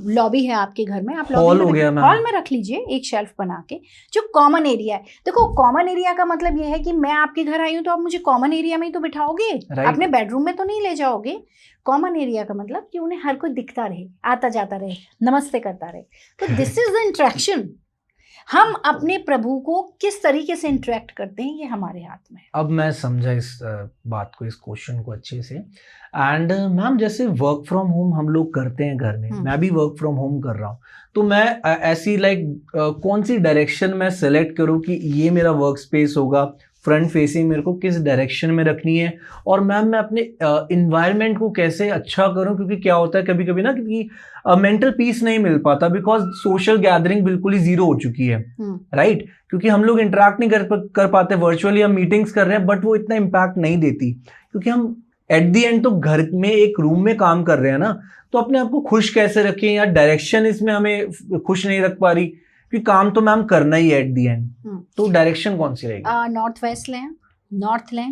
लॉबी है आपके घर में, आप Hall लॉबी हो में गया मैम। हॉल में रख लीजिए एक शेल्फ बना के, जो कॉमन एरिया है। देखो कॉमन एरिया का मतलब ये है कि मैं आपके घर आई हूँ तो आप मुझे कॉमन एरिया में ही तो बिठाओगे, Right. अपने बेडरूम में तो नहीं ले जाओगे। कॉमन एरिया का मतलब कि उन्हें हर कोई दिखता रहे, आता जाता रहे, नमस्ते करता रहे। तो दिस इज द इंटरेक्शन। हम अपने प्रभु को किस तरीके से इंटरेक्ट करते हैं, ये हमारे हाथ में है। अब मैं समझा इस बात को, इस क्वेश्चन को अच्छे से। एंड मैम जैसे वर्क फ्रॉम होम हम लोग करते हैं घर में, मैं भी वर्क फ्रॉम होम कर रहा हूँ, तो मैं ऐसी कौन सी डायरेक्शन मैं सेलेक्ट करूँ कि ये मेरा वर्क स्पेस होगा, फ्रंट फेसिंग मेरे को किस डायरेक्शन में रखनी है, और मैम मैं अपने इन्वायरमेंट को कैसे अच्छा करूँ, क्योंकि क्या होता है कभी कभी ना कि मेंटल पीस नहीं मिल पाता, बिकॉज सोशल गैदरिंग बिल्कुल ही जीरो हो चुकी है, राइट? क्योंकि हम लोग इंटरेक्ट नहीं कर पाते, वर्चुअली हम मीटिंग्स कर रहे हैं, बट वो इतना इम्पैक्ट नहीं देती, क्योंकि हम एट दी एंड तो घर में एक रूम में काम कर रहे हैं ना। तो अपने आप को खुश कैसे रखें, या डायरेक्शन इसमें हमें खुश नहीं रख पा रही, क्योंकि काम तो मैम करना ही है एट दी एंड। तो डायरेक्शन कौन सी रहेगी? नॉर्थ वेस्ट लें, नॉर्थ लें,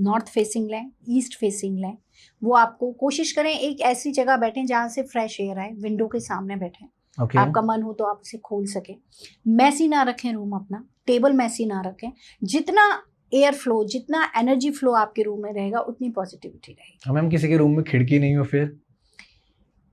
नॉर्थ फेसिंग लें, ईस्ट फेसिंग लें। वो आपको कोशिश करें एक ऐसी जगह बैठें जहाँ से फ्रेश एयर आए, विंडो के सामने बैठें। Okay. आपका मन हो तो आप उसे खोल सकें। मैसी ना रखें रूम अपना, टेबल मैसी ना रखें। जितना एयर फ्लो, जितना एनर्जी फ्लो आपके रूम में रहेगा, उतनी पॉजिटिविटी रहेगी। मैम किसी के रूम में खिड़की नहीं हो, फिर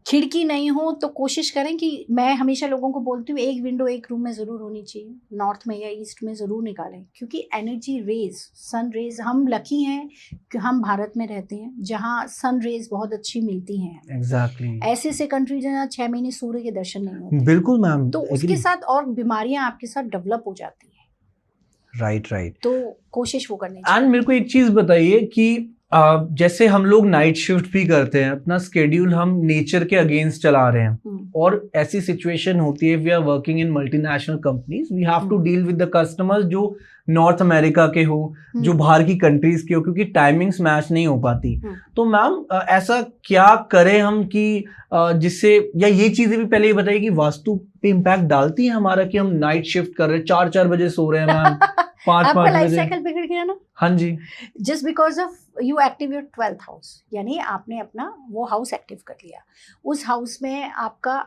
खिड़की नहीं हो तो कोशिश करें कि, मैं हमेशा लोगों को बोलती हूँ एक विंडो एक रूम में ज़रूर होनी चाहिए, नॉर्थ में या ईस्ट में ज़रूर निकालें, क्योंकि एनर्जी रेज, सन रेज, हम लकी हैं कि हम भारत में रहते हैं जहाँ सन रेज बहुत अच्छी मिलती हैं। एग्जैक्टली। ऐसे से कंट्री जहाँ 6 महीने सूर्य के दर्शन नहीं होते। बिल्कुल मैम। तो उसके साथ और बीमारियां आपके साथ डेवलप हो जाती हैं। राइट। तो कोशिश वो करनी चाहिए। एंड मेरे को एक चीज बताइए कि जैसे हम लोग नाइट शिफ्ट भी करते हैं, अपना स्केड्यूल हम नेचर के अगेंस्ट चला रहे हैं, और ऐसी सिचुएशन होती है, we are working in multinational companies, we have to deal with the customers जो नॉर्थ अमेरिका के हो, जो बाहर की कंट्रीज के हो, क्योंकि टाइमिंग्स मैच नहीं हो पाती। तो मैम ऐसा क्या करें हम कि जिससे, या ये चीजें भी पहले ये बताइए कि वास्तु पे इम्पैक्ट डालती है हमारा कि हम नाइट शिफ्ट कर रहे हैं, 4-4 बजे सो रहे हैं मैम, 5-5 आपका लाइफ बजे। साइकिल बिगड़ गया ना। हाँ जी। Just because of you active your 12th house, यानी आपने अपना वो हाउस एक्टिव कर लिया, उस हाउस में आपका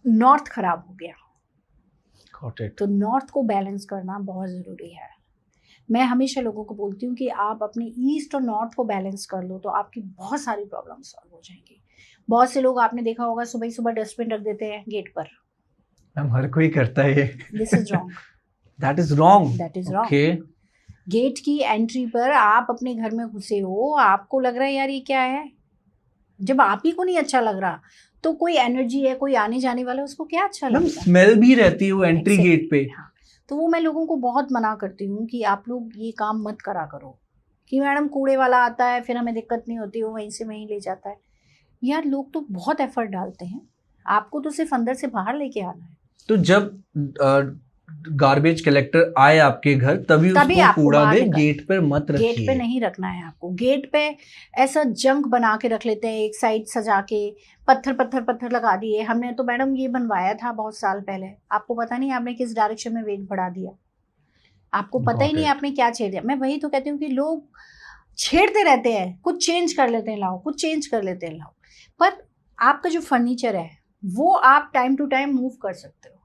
नॉर्थ खराब हो गया। तो नॉर्थ को बैलेंस करना बहुत ज़रूरी है। मैं हमेशा लोगों को बोलती हूँ कि आप अपने ईस्ट और नॉर्थ को बैलेंस कर लो तो आपकी बहुत सारी प्रॉब्लम सॉल्व हो जाएंगी। बहुत से लोग आपने देखा होगा सुबह ही सुबह डस्टबिन रख देते हैं गेट पर। मैम हर कोई करता है ये। This is wrong. That is wrong. That is wrong. Gate की एंट्री पर आप अपने घर में घुसे हो, आपको लग रहा है यार ये क्या है, जब आप ही को नहीं अच्छा लग रहा तो कोई एनर्जी है, कोई आने जाने वाला, उसको क्या अच्छा लगता है। स्मेल भी रहती है वो एंट्री गेट पे। हाँ, तो वो मैं लोगों को बहुत मना करती हूँ कि आप लोग ये काम मत करा करो कि मैडम कूड़े वाला आता है फिर हमें दिक्कत नहीं होती, वो वहीं से वहीं ले जाता है। यार लोग तो बहुत एफर्ट डालते हैं, आपको तो सिर्फ अंदर से बाहर लेके आना है। तो जब गार्बेज कलेक्टर आए आपके घर तभी उसको कूड़ा दे, गेट पर मत रखिए। गेट पे नहीं रखना है आपको। गेट पे ऐसा जंक बना के रख लेते हैं, एक साइड सजा के पत्थर लगा दिए। हमने तो मैडम ये बनवाया था बहुत साल पहले, आपको पता नहीं आपने किस डायरेक्शन में वेट बढ़ा दिया, आपको पता ही नहीं आपने क्या छेड़ दिया। मैं वही तो कहती हूँ कि लोग छेड़ते रहते हैं, कुछ चेंज कर लेते हैं लाओ, कुछ चेंज कर लेते हैं लाओ, पर आपका जो फर्नीचर है वो आप टाइम टू टाइम मूव कर सकते हो।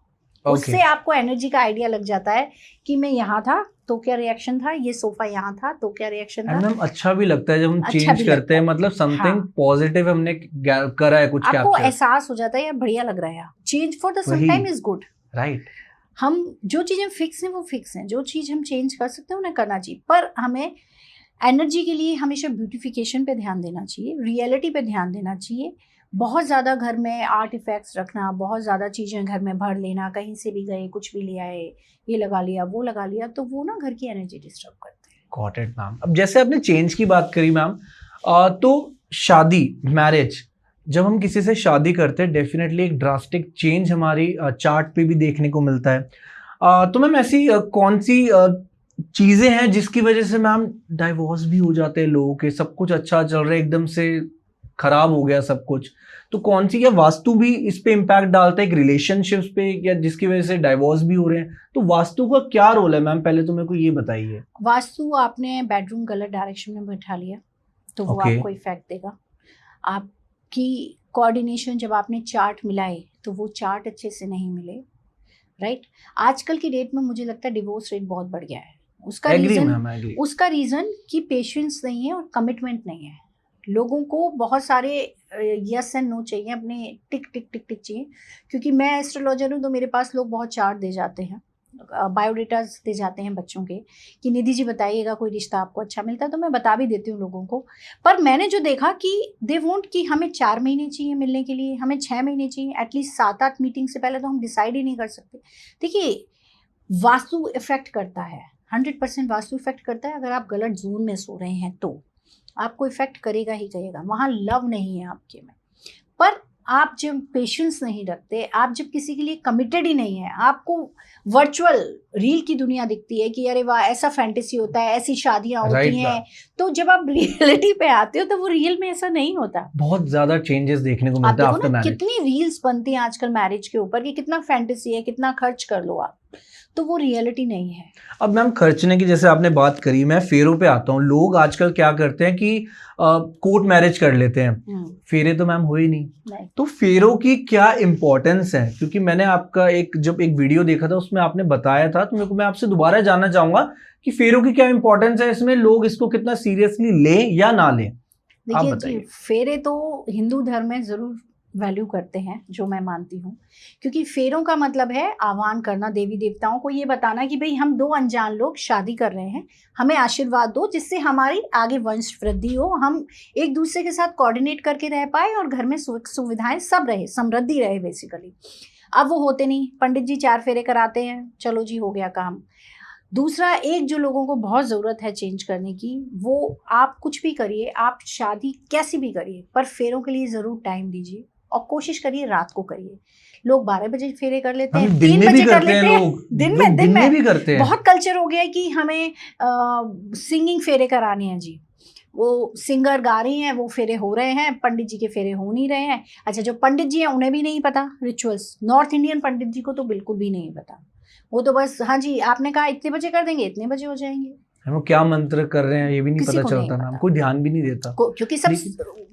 उससे आपको एनर्जी का आइडिया लग जाता है कि मैं यहाँ था तो क्या रिएक्शन था, ये सोफा यहाँ था तो क्या रिएक्शन था। मैम अच्छा भी लगता है जब हम अच्छा चेंज भी करते हैं, लगता है। मतलब समथिंग हाँ। पॉजिटिव हमने करा है, कुछ आपको कैप्चर। एहसास हो जाता है यार बढ़िया लग रहा है, चेंज फॉर द सम वही। Time is good. राइट। हम जो चीजें फिक्स हैं वो फिक्स हैं, जो चीज हम चेंज कर सकते हैं उन्हें करना चाहिए, पर हमें एनर्जी के लिए हमेशा ब्यूटिफिकेशन पे ध्यान देना चाहिए, रियलिटी पे ध्यान देना चाहिए। बहुत ज़्यादा घर में आर्ट इफेक्ट्स रखना, बहुत ज़्यादा चीज़ें घर में भर लेना, कहीं से भी गए कुछ भी ले आए, ये लगा लिया वो लगा लिया, तो वो ना घर की एनर्जी डिस्टर्ब करते हैं। Got it ma'am. अब जैसे आपने चेंज की बात करी मैम, तो शादी, मैरिज, जब हम किसी से शादी करते हैं डेफिनेटली एक ड्रास्टिक चेंज हमारी चार्ट पे भी देखने को मिलता है। तो मैम ऐसी कौन सी चीजें हैं जिसकी वजह से मैम डाइवोर्स भी हो जाते हैं लोगों के, सब कुछ अच्छा चल रहा है एकदम से खराब हो गया सब कुछ, तो कौन सी, या वास्तु भी इस पे इम्पैक्ट डालता है एक रिलेशनशिप्स पे, या जिसकी वजह से डाइवोर्स भी हो रहे हैं, तो वास्तु का क्या रोल है मैम, पहले तो मेरे को ये बताइए। वास्तु आपने बेडरूम गलत डायरेक्शन में बैठा लिया तो वो आपको इफेक्ट देगा। आपकी कोऑर्डिनेशन जब आपने चार्ट मिलाए तो वो चार्ट अच्छे से नहीं मिले, राइट। आजकल की डेट में मुझे लगता है डिवोर्स रेट बहुत बढ़ गया है। उसका रीजन कि पेशेंस नहीं है और कमिटमेंट नहीं है। लोगों को बहुत सारे यस एंड नो चाहिए, अपने टिक टिक टिक टिक चाहिए। क्योंकि मैं एस्ट्रोलॉजर हूँ तो मेरे पास लोग बहुत चार्ट दे जाते हैं, बायोडेटास दे जाते हैं बच्चों के कि निधि जी बताइएगा कोई रिश्ता आपको अच्छा मिलता है, तो मैं बता भी देती हूँ लोगों को। पर मैंने जो देखा कि दे वॉन्ट कि हमें 4 महीने चाहिए मिलने के लिए, हमें 6 महीने चाहिए, एटलीस्ट 7-8 मीटिंग से पहले तो हम डिसाइड ही नहीं कर सकते। देखिए वास्तु इफेक्ट करता है, 100% वास्तु इफेक्ट करता है। अगर आप गलत जोन में सो रहे हैं तो आपको इफेक्ट करेगा ही करेगा, वहाँ लव नहीं है आपके में। पर आप जब पेशेंस नहीं रखते, आप जब किसी के लिए कमिटेड ही नहीं है, आपको वर्चुअल रील की दुनिया दिखती है कि अरे वाह ऐसा फैंटेसी होता है, ऐसी शादियां होती हैं, तो जब आप रियलिटी पे आते हो तो वो रियल में ऐसा नहीं होता। बहुत ज्यादा चेंजेस देखने को मिलता है आफ्टर मैरिज। कितनी रील्स बनती हैं आजकल मैरिज के ऊपर कि कितना फैंटेसी है, कितना खर्च कर लो आप, तो वो रियलिटी नहीं है। अब मैम खर्चने की जैसे आपने बात करी, मैं फेरों पे आता हूँ। लोग आजकल क्या करते हैं कि कोर्ट मैरिज कर लेते हैं, फेरे तो मैम हो ही नहीं। तो फेरों की क्या इंपॉर्टेंस है, क्योंकि मैंने आपका जब एक वीडियो देखा था उसमें आपने बताया था, तो मैं आपसे दोबारा जानना चाहूंगा कि फेरों की क्या इंपॉर्टेंस है इसमें, लोग इसको कितना सीरियसली लें या ना लें। देखिए जी, फेरे तो हिंदू धर्म में जरूर वैल्यू करते हैं, जो मैं मानती हूँ, क्योंकि फेरों का मतलब है आह्वान करना, देवी देवताओं को ये बताना कि भाई हम 2 अनजान लोग शादी कर रहे हैं, हमें आशीर्वाद दो जिससे हमारी आगे वंश वृद्धि हो, हम एक दूसरे के साथ कोऑर्डिनेट करके रह पाए और घर में सुख सुविधाएं सब रहे, समृद्धि रहे बेसिकली। अब वो होते नहीं, पंडित जी 4 फेरे कराते हैं, चलो जी हो गया काम। दूसरा, एक जो लोगों को बहुत ज़रूरत है चेंज करने की, वो आप कुछ भी करिए, आप शादी कैसी भी करिए, पर फेरों के लिए ज़रूर टाइम दीजिए और कोशिश करिए रात को करिए। लोग 12 बजे फेरे कर लेते हैं, 3 बजे कर लेते हैं, दिन में भी करते हैं। बहुत कल्चर हो गया है कि हमें सिंगिंग फेरे कराने हैं जी, वो सिंगर गा रही हैं, वो फेरे हो रहे हैं, पंडित जी के फेरे हो नहीं रहे हैं। अच्छा, जो पंडित जी हैं उन्हें भी नहीं पता रिचुअल्स, नॉर्थ इंडियन पंडित जी को तो बिल्कुल भी नहीं पता, वो तो बस हाँ जी आपने कहा इतने बजे कर देंगे, इतने बजे हो जाएंगे। हम क्या मंत्र कर रहे हैं ये भी नहीं पता चलता ना, कोई ध्यान भी नहीं देता, क्योंकि सब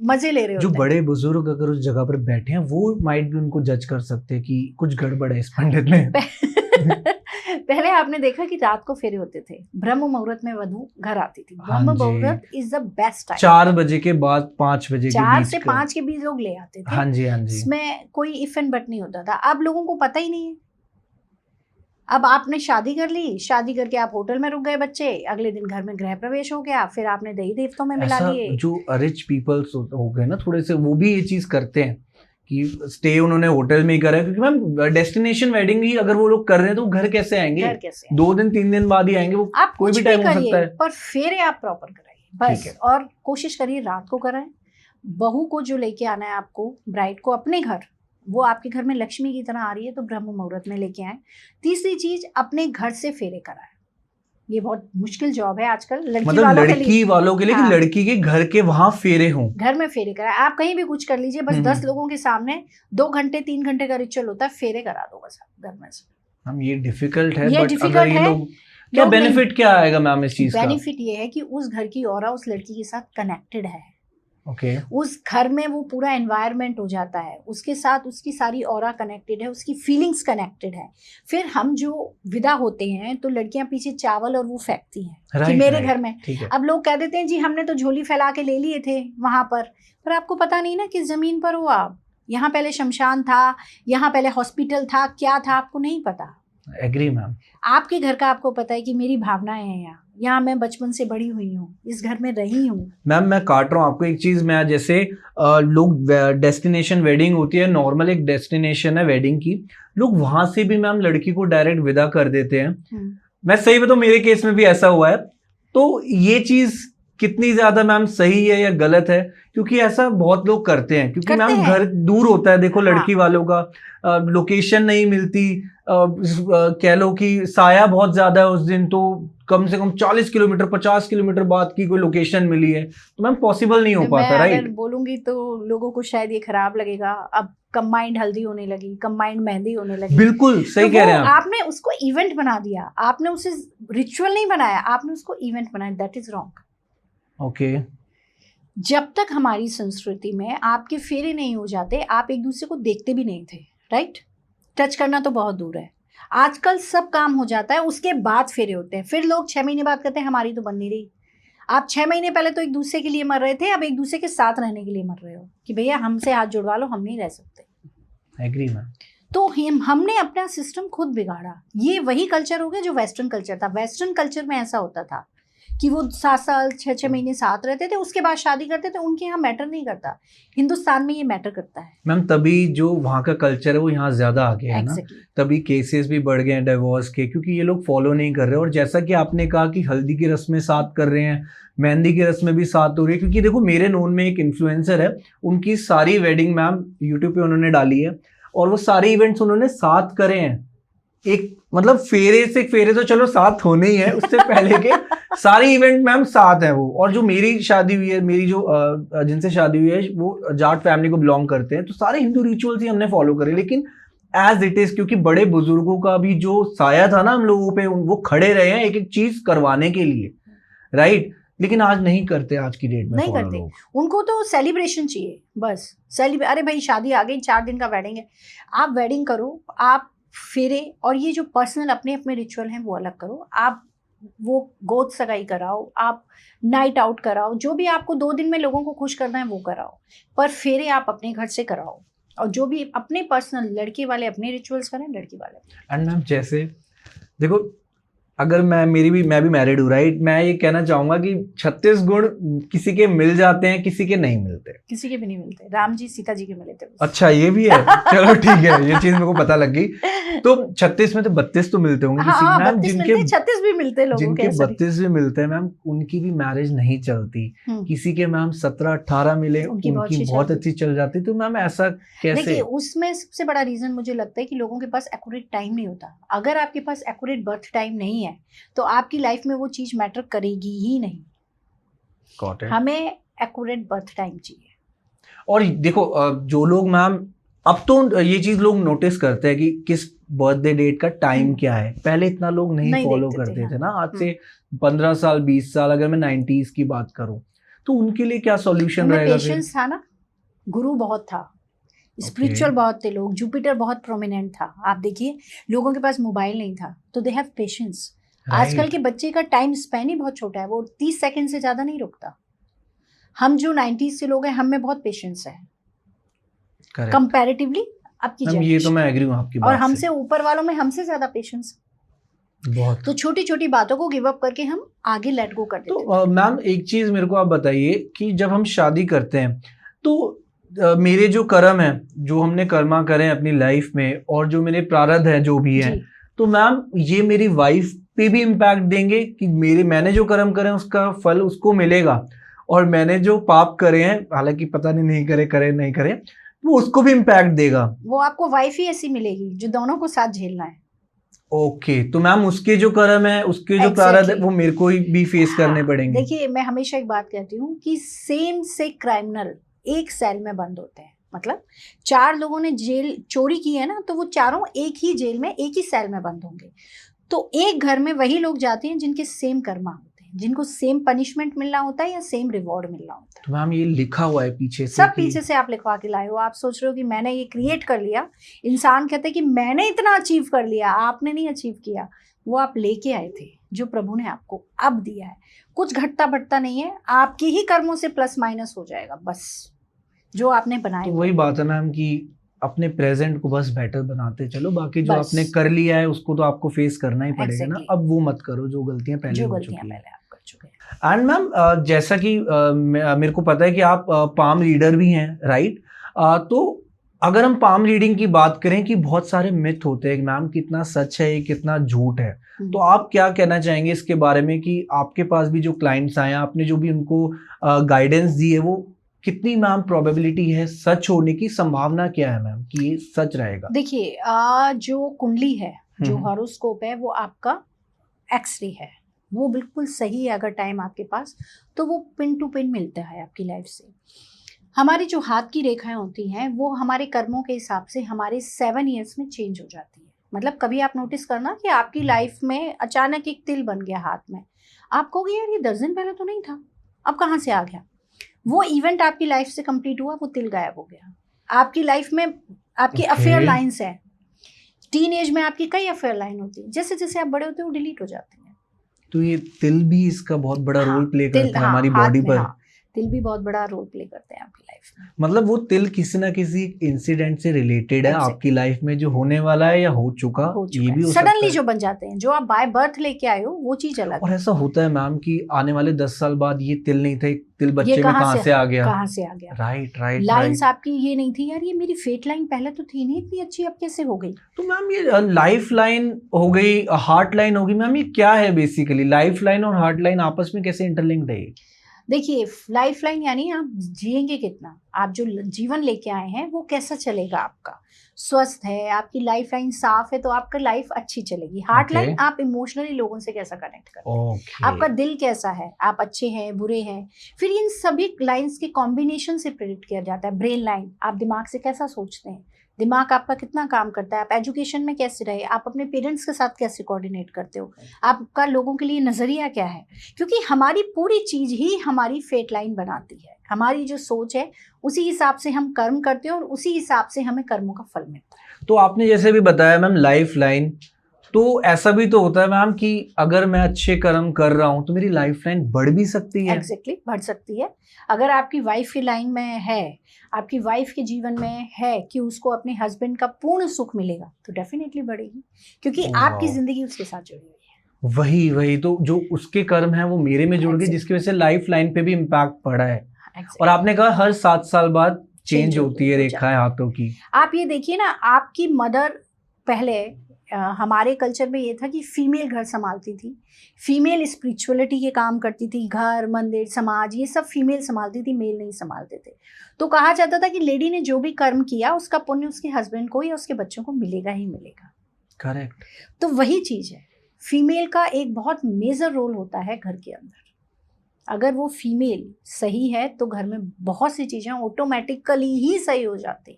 मजे ले रहे होते हैं। जो बड़े बुजुर्ग अगर उस जगह पर बैठे हैं वो माइट भी उनको जज कर सकते हैं कि कुछ गड़बड़ है इस पंडित में। पहले आपने देखा कि रात को फेरे होते थे, ब्रह्म मुहूर्त में वधू घर आती थी। ब्रह्म मुहूर्त इज द बेस्ट टाइम, 4 बजे के बाद 5 बजे के बीच, 4 से 5 के बीच लोग ले आते थे। हाँ जी हाँ जी, इसमें कोई इफ एंड बट नहीं होता था। अब लोगों को पता ही नहीं है। अब आपने शादी कर ली, शादी करके आप होटल में रुक गए, बच्चे अगले दिन घर में गृह प्रवेश हो गया, फिर आपने दही देवतों में मिला लिए। जो रिच पीपल्स हो गए ना थोड़े से, वो भी ये चीज करते हैं कि स्टे उन्होंने होटल में ही करा है, क्योंकि मैम डेस्टिनेशन वेडिंग ही अगर वो लोग कर रहे हैं तो घर कैसे आएंगे, 2 दिन 3 दिन बाद ही आएंगे, वो आप कोई भी टाइम हो सकता है। पर फेरे आप प्रॉपर कराइए बस, और कोशिश करिए रात को कराएं। बहू को जो लेके आना है आपको, ब्राइड को अपने घर, वो आपके घर में लक्ष्मी की तरह आ रही है तो ब्रह्म मुहूर्त में लेके आए। तीसरी चीज, अपने घर से फेरे कराएं। ये बहुत मुश्किल जॉब है आजकल लड़की वालों के लिए, कि लड़की के घर के वहां फेरे हों, घर में फेरे कराएं। आप कहीं भी कुछ कर लीजिए, बस 10 लोगों के सामने 2 घंटे 3 घंटे का रिचुअल होता है, फेरे करा दो बस घर में से। हम ये डिफिकल्ट है, बट अगर ये लोग क्या लोग नहीं- बेनिफिट क्या आएगा मैम इस चीज का? बेनिफिट ये है कि उस घर की ऑरा उस लड़की के साथ कनेक्टेड है, ओके उस घर में वो पूरा एनवायरनमेंट हो जाता है, उसके साथ उसकी सारी ऑरा कनेक्टेड है, उसकी फीलिंग्स कनेक्टेड है। फिर हम जो विदा होते हैं तो लड़कियां पीछे चावल और वो फेंकती हैं कि राइट मेरे राइट, घर में। ठीक है। अब लोग कह देते हैं जी हमने तो झोली फैला के ले लिए थे वहां पर आपको पता नहीं ना किस जमीन पर हो आप। यहाँ पहले शमशान था, यहाँ पहले हॉस्पिटल था, क्या था आपको नहीं पता। Agree ma'am. आपके घर का आपको पता है कि मेरी भावनाएं हैं यहाँ मैं बचपन से बड़ी हुई हूँ, इस घर में रही हूँ। मैम मैं काट रहा हूँ आपको एक चीज, मैं जैसे लोग डेस्टिनेशन वेडिंग होती है, नॉर्मल एक डेस्टिनेशन है वेडिंग की, लोग वहां से भी मैम लड़की को डायरेक्ट विदा कर देते हैं। मैं सही बताऊं मेरे केस में भी ऐसा हुआ है। तो ये चीज कितनी ज्यादा मैम सही है या गलत है? क्योंकि ऐसा बहुत लोग करते हैं, क्योंकि करते मैम हैं। घर दूर होता है, देखो हाँ। लड़की वालों का लोकेशन नहीं मिलती, कह लो कि साया बहुत ज्यादा है उस दिन, तो कम से कम 40 किलोमीटर 50 किलोमीटर बाद की कोई लोकेशन मिली है, तो मैम पॉसिबल नहीं हो पाता, मैं राइट? अगर बोलूंगी तो लोगों को शायद ये खराब लगेगा। अब कंबाइंड हल्दी होने लगी, कंबाइंड मेहंदी होने लगी, बिल्कुल सही तो कह रहे हैं आप। आपने उसको इवेंट बना दिया, आपने उसे रिचुअल नहीं बनाया, आपने उसको इवेंट बनाया, दैट इज रॉन्ग। ओके जब तक हमारी संस्कृति में आपके फेरे नहीं हो जाते, आप एक दूसरे को देखते भी नहीं थे, राइट? टच करना तो बहुत दूर है, आजकल सब काम हो जाता है, उसके बाद फेरे होते हैं। फिर लोग 6 महीने बाद कहते हैं हमारी तो बन नहीं रही। आप 6 महीने पहले तो एक दूसरे के लिए मर रहे थे, अब एक दूसरे के साथ रहने के लिए मर रहे हो कि भैया हमसे हाथ जुड़वा लो, हम नहीं रह सकते। Agree ma'am. तो हमने अपना सिस्टम खुद बिगाड़ा। ये वही कल्चर हो गया जो वेस्टर्न कल्चर था। वेस्टर्न कल्चर में ऐसा होता था कि वो 7 साल 6 महीने साथ रहते थे, उसके बाद शादी करते थे। उनके यहाँ मैटर नहीं करता, हिंदुस्तान में ये मैटर करता है। मैम तभी जो वहाँ का कल्चर है वो यहाँ ज्यादा आ गया है ना, Exactly. तभी केसेस भी बढ़ गए हैं डिवोर्स के, क्योंकि ये लोग फॉलो नहीं कर रहे। और जैसा कि आपने कहा कि हल्दी की रस्में साथ कर रहे हैं, मेहंदी की रस्में भी साथ हो रही है, क्योंकि देखो मेरे नोन में एक इन्फ्लुएंसर है, उनकी सारी वेडिंग मैम यूट्यूब पे उन्होंने डाली है, और वो सारे इवेंट्स उन्होंने साथ करे हैं। एक मतलब फेरे से फेरे तो चलो साथ होने ही है, उससे पहले के सारे इवेंट मैम साथ है वो। और जो मेरी शादी हुई है, मेरी जो जिनसे शादी हुई है वो जाट फैमिली को बिलोंग करते हैं, तो सारे हिंदू रिचुअल्स ही हमने फॉलो करे। लेकिन एज इट इज, क्योंकि बड़े बुजुर्गों का भी जो साया था ना हम लोगों पे, वो खड़े रहे हैं एक एक चीज करवाने के लिए, राइट? लेकिन आज नहीं करते, आज की डेट में नहीं follow करते। लोग। उनको तो सेलिब्रेशन चाहिए बस। अरे भाई शादी आ गई, 4 दिन का वेडिंग है, आप वेडिंग करो, आप फेरे और ये जो पर्सनल अपने अपने रिचुअल हैं वो अलग करो। आप वो गोद सगाई कराओ, आप नाइट आउट कराओ, जो भी आपको 2 दिन में लोगों को खुश करना है वो कराओ, पर फेरे आप अपने घर से कराओ। और जो भी अपने पर्सनल, लड़के वाले अपने रिचुअल्स करें, लड़की वाले। एंड मैम जैसे देखो, अगर मैं भी मैरिड हूँ, राइट? मैं ये कहना चाहूंगा कि 36 गुण किसी के मिल जाते हैं, किसी के नहीं मिलते। किसी के भी नहीं मिलते। राम जी सीता जी के मिले थे बस। अच्छा ये भी है, चलो ठीक है, ये चीज मेरे को पता लग गई। तो 36 में तो 32 तो मिलते होंगे किसी हाँ, मैम, 32 मिलते हैं, 36 भी मिलते हैं लोगों के, जिनके ऐसा नहीं। 32 भी मिलते हैं मैम, उनकी भी मैरिज नहीं चलती। किसी के मैम 17-18 मिले, उनकी उनकी बहुत बहुत अच्छी अच्छी चल जाती। तो मैम ऐसा कैसे? देखिए, उसमें सबसे बड़ा रीजन मुझे लगता है कि लोगों के पास एक्यूरेट टाइम नहीं होता। अगर आपके पास एक्यूरेट बर्थ टाइम नहीं है तो आपकी लाइफ में वो चीज मैटर करेगी ही नहीं। Got it. हमें एक्यूरेट बर्थ टाइम चाहिए। और देखो जो लोग मैम, अब तो ये चीज लोग नोटिस करते हैं कि किस बर्थडे डेट का टाइम क्या है। पहले इतना लोग नहीं फॉलो देखते थे, करते थे हाँ। ना। आज से 15 साल 20 साल, अगर मैं 90s की बात करूं, तो उनके लिए क्या सॉल्यूशन उनमें रहेगा फिर? पेशेंस था ना, गुरु बहुत था, स्पिरिचुअल बहुत थे लोग, जुपिटर बहुत प्रोमिनेंट था। आप देखिए, लोगों के पास मोबाइल नहीं था तो दे हैव पेशेंस। आजकल के बच्चे का टाइम स्पैन ही बहुत छोटा है, वो 30 सेकंड से ज्यादा नहीं रुकता। हम जो 90s के लोग हैं, हम में बहुत पेशेंस है कंपैरेटिवली आपकी मैम। ये तो मैं एग्री हूँ आपकी बात और से। हमसे ऊपर वालों में हमसे ज्यादा पेशेंस। बहुत। तो छोटी छोटी बातों को गिव अप करके हम आगे लेट गो कर देते हैं। तो मैम एक चीज मेरे को आप बताइए कि जब हम शादी करते हैं तो मेरे जो कर्म है, जो हमने कर्मा करे अपनी लाइफ में, और जो मेरे प्रारब्ध है जो भी है, तो मैम ये मेरी वाइफ पे भी इम्पैक्ट देंगे कि मैंने जो कर्म करे उसका फल उसको मिलेगा, और मैंने जो पाप करे हैं, हालांकि पता नहीं करे नहीं करे, वो उसको भी इम्पैक्ट देगा। वो आपको वाइफ ही ऐसी मिलेगी जो दोनों को साथ झेलना है। ओके, तो मैम उसके जो कर्म है, उसके जो प्रारब्ध है, वो मेरे को ही भी फेस करने पड़ेंगे। देखिए, मैं हमेशा एक बात कहती हूँ कि सेम से क्रिमिनल एक सेल में बंद होते हैं। मतलब 4 लोगों ने जेल चोरी की है ना, तो वो चारों एक ही जेल में, एक ही सेल में बंद होंगे। तो एक घर में वही लोग जाते हैं जिनके सेम कर्मा होते हैं, जिनको सेम पनिशमेंट मिलना होता है या सेम रिवॉर्ड मिलना होता है। तो मैम ये लिखा हुआ है पीछे से सब कि पीछे से आप लिखवा के लाए हो। आप सोच रहे हो कि मैंने ये क्रिएट कर लिया। इंसान कहते हैं कि मैंने इतना अचीव कर लिया, आपने नहीं अचीव किया, वो आप लेके आए थे जो प्रभु ने आपको अब दिया है। कुछ घटता बढ़ता नहीं है, आपके ही कर्मों से प्लस माइनस हो जाएगा बस, जो आपने बनाए। तो वही बात है मैम कि अपने प्रेजेंट को बस बेटर बनाते चलो, बाकी जो बस। आपने कर लिया है उसको तो आपको फेस करना ही पड़ेगा ना। Exactly. अब वो मत करो जो गलतियां पहले जो हो गलतियां चुकी हैं। पहले आप कर चुके हैं। एंड मैम जैसा कि मेरे को पता है कि आप पाम रीडर भी हैं, राइट? तो अगर हम पाम रीडिंग की बात करें कि बहुत सारे मिथ होते हैं मैम, कितना सच है ये, कितना झूठ है, तो आप क्या कहना चाहेंगे इसके बारे में कि आपके पास भी जो क्लाइंट्स आए हैं, आपने जो भी उनको गाइडेंस दी है, वो कितनी मैम प्रोबेबिलिटी है, सच होने की संभावना क्या है मैम कि ये सच रहेगा? देखिए जो कुंडली है, जो हम्म। हॉरोस्कोप है, वो आपका एक्सरे है, वो बिल्कुल सही है। अगर टाइम आपके पास तो वो पिन टू पिन मिलता है आपकी लाइफ से। हमारी जो हाथ की रेखाएं होती हैं वो हमारे कर्मों के हिसाब से हमारे 7 ईयर्स में चेंज हो जाती है। मतलब कभी आप नोटिस करना कि आपकी लाइफ में अचानक एक तिल बन गया हाथ में, आप कहोगे यार ये 10 दिन पहले तो नहीं था, अब कहाँ से आ गया? वो इवेंट आपकी लाइफ से कंप्लीट हुआ, वो तिल गायब हो गया। आपकी लाइफ में आपकी Okay. अफेयर लाइन्स है। टीन एज में आपकी कई अफेयर लाइन होती है, जैसे जैसे आप बड़े होते हो वो डिलीट हो जाती है। तो ये तिल भी इसका बहुत बड़ा रोल प्ले तिल, करता है हमारी बॉडी पर। तिल भी बहुत बड़ा रोल प्ले करते हैं आपकी लाइफ में। मतलब वो तिल किसी ना किसी इंसिडेंट से रिलेटेड है Exactly. आपकी लाइफ में, जो होने वाला है या हो चुका ये भी हो सकता सडनली है। जो बन जाते हैं, जो आप बाय बर्थ लेके आए हो वो चीज अलग और है। ऐसा होता है मैम कि आने वाले 10 साल बाद ये तिल नहीं था, एक तिल ये बच्चे में कहाँ से आ गया? कहाँ से आ गया? Right right lines right. आपकी ये नहीं थी, यार ये मेरी फेट लाइन पहले तो थी नहीं इतनी अच्छी, अब कैसे हो गई? तो मैम ये लाइफ लाइन हो गई, हार्ट लाइन होगी, मैम ये क्या है बेसिकली? लाइफ लाइन और हार्ट लाइन आपस में कैसे इंटरलिंक्ड है? देखिए लाइफ लाइन यानी आप जिएंगे कितना, आप जो जीवन लेके आए हैं वो कैसा चलेगा आपका। स्वस्थ है, आपकी लाइफ लाइन साफ है तो आपका लाइफ अच्छी चलेगी। Heart Okay. लाइन आप इमोशनली लोगों से कैसा कनेक्ट करते हैं, ओके। आपका दिल कैसा है, आप अच्छे हैं बुरे हैं। फिर इन सभी लाइंस के कॉम्बिनेशन से प्रेडिक्ट किया जाता है। ब्रेन लाइन, आप दिमाग से कैसा सोचते हैं, दिमाग आपका कितना काम करता है, आप एजुकेशन में कैसे रहे, आप अपने पेरेंट्स के साथ कैसे कोऑर्डिनेट करते हो, आपका लोगों के लिए नजरिया क्या है। क्योंकि हमारी पूरी चीज ही हमारी फेट लाइन बनाती है। हमारी जो सोच है उसी हिसाब से हम कर्म करते हैं और उसी हिसाब से हमें कर्मों का फल मिलता है। तो आपने जैसे भी बताया मैम लाइफ लाइन, तो ऐसा भी तो होता है मैम कि अगर मैं अच्छे कर्म कर रहा हूँ तो मेरी लाइफ लाइन बढ़ भी सकती है। एग्जैक्टली बढ़ सकती है। अगर आपकी वाइफ की लाइन में है, आपकी वाइफ के जीवन में है कि उसको अपने हस्बैंड का पूर्ण सुख मिलेगा तो डेफिनेटली बढ़ेगी, क्योंकि आपकी जिंदगी उसके साथ जुड़ी हुई है। वही तो जो उसके कर्म है वो मेरे में जुड़ गए, जिसकी वजह से लाइफ लाइन पे भी इम्पैक्ट पड़ा है। और आपने कहा हर 7 साल बाद चेंज होती है रेखाएं हाथों की। आप ये देखिए ना, आपकी मदर पहले हमारे कल्चर में ये था कि फीमेल घर संभालती थी, फीमेल स्पिरिचुअलिटी के काम करती थी, घर मंदिर समाज ये सब फीमेल संभालती थी, मेल नहीं संभालते थे। तो कहा जाता था कि लेडी ने जो भी कर्म किया उसका पुण्य उसके हस्बैंड को या उसके बच्चों को मिलेगा ही मिलेगा। करेक्ट। तो वही चीज है, फीमेल का एक बहुत मेजर रोल होता है घर के अंदर। अगर वो फीमेल सही है तो घर में बहुत सी चीजें ऑटोमेटिकली ही सही हो जाती है।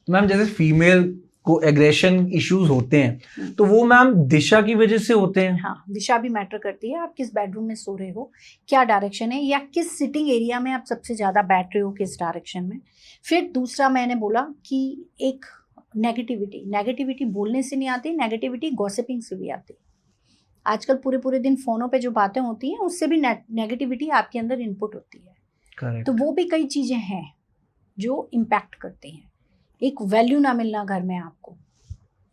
मैम जैसे फीमेल को एग्रेशन इश्यूज होते हैं तो वो मैम दिशा की वजह से होते हैं। हाँ, दिशा भी मैटर करती है। आप किस बेडरूम में सो रहे हो, क्या डायरेक्शन है, या किस सिटिंग एरिया में आप सबसे ज्यादा बैठ रहे हो, किस डायरेक्शन में। फिर दूसरा मैंने बोला कि एक नेगेटिविटी बोलने से नहीं आती, नेगेटिविटी गॉसिपिंग से भी आती। आजकल पूरे पूरे दिन फोनों पे जो बातें होती हैं उससे भी नेगेटिविटी आपके अंदर इनपुट होती है। Correct. तो वो भी कई चीजें हैं जो इम्पैक्ट करती हैं। एक वैल्यू ना मिलना घर में आपको,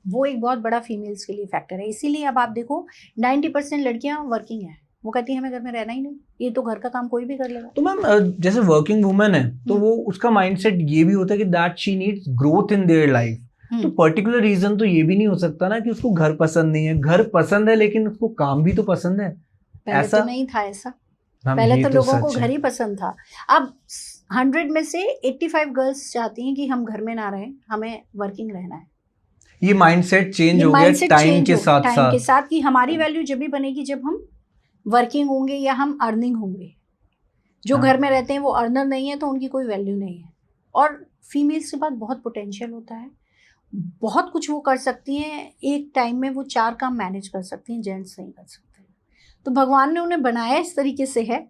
वो एक बहुत बड़ा फीमेल्स के लिए फैक्टर है। इसीलिए अब आप देखो 90% लड़कियां वर्किंग हैं, वो कहती है हमें घर में रहना ही नहीं, ये तो घर का काम कोई भी कर लेगा। तो मैम जैसे वर्किंग वुमेन है तो वो उसका माइंडसेट ये भी होता है कि that she needs growth in their life. तो पर्टिकुलर रीजन तो ये भी नहीं हो सकता ना कि उसको घर पसंद नहीं है। घर पसंद है लेकिन उसको काम भी तो पसंद है। पहले ऐसा तो नहीं था ऐसा, पहले तो लोगों को घर ही पसंद था। अब 100 में से 85 गर्ल्स चाहती हैं कि हम घर में ना रहें, हमें वर्किंग रहना है। ये माइंडसेट चेंज हो गया टाइम के साथ कि हमारी वैल्यू जब भी बनेगी जब हम वर्किंग होंगे या हम अर्निंग होंगे। जो घर में रहते हैं वो अर्नर नहीं है तो उनकी कोई वैल्यू नहीं है। और फीमेल्स के पास बहुत पोटेंशियल होता है, बहुत कुछ वो कर सकती हैं, एक टाइम में वो 4 काम मैनेज कर सकती हैं, जेंट्स नहीं कर सकते। तो भगवान ने उन्हें बनाया इस तरीके से है,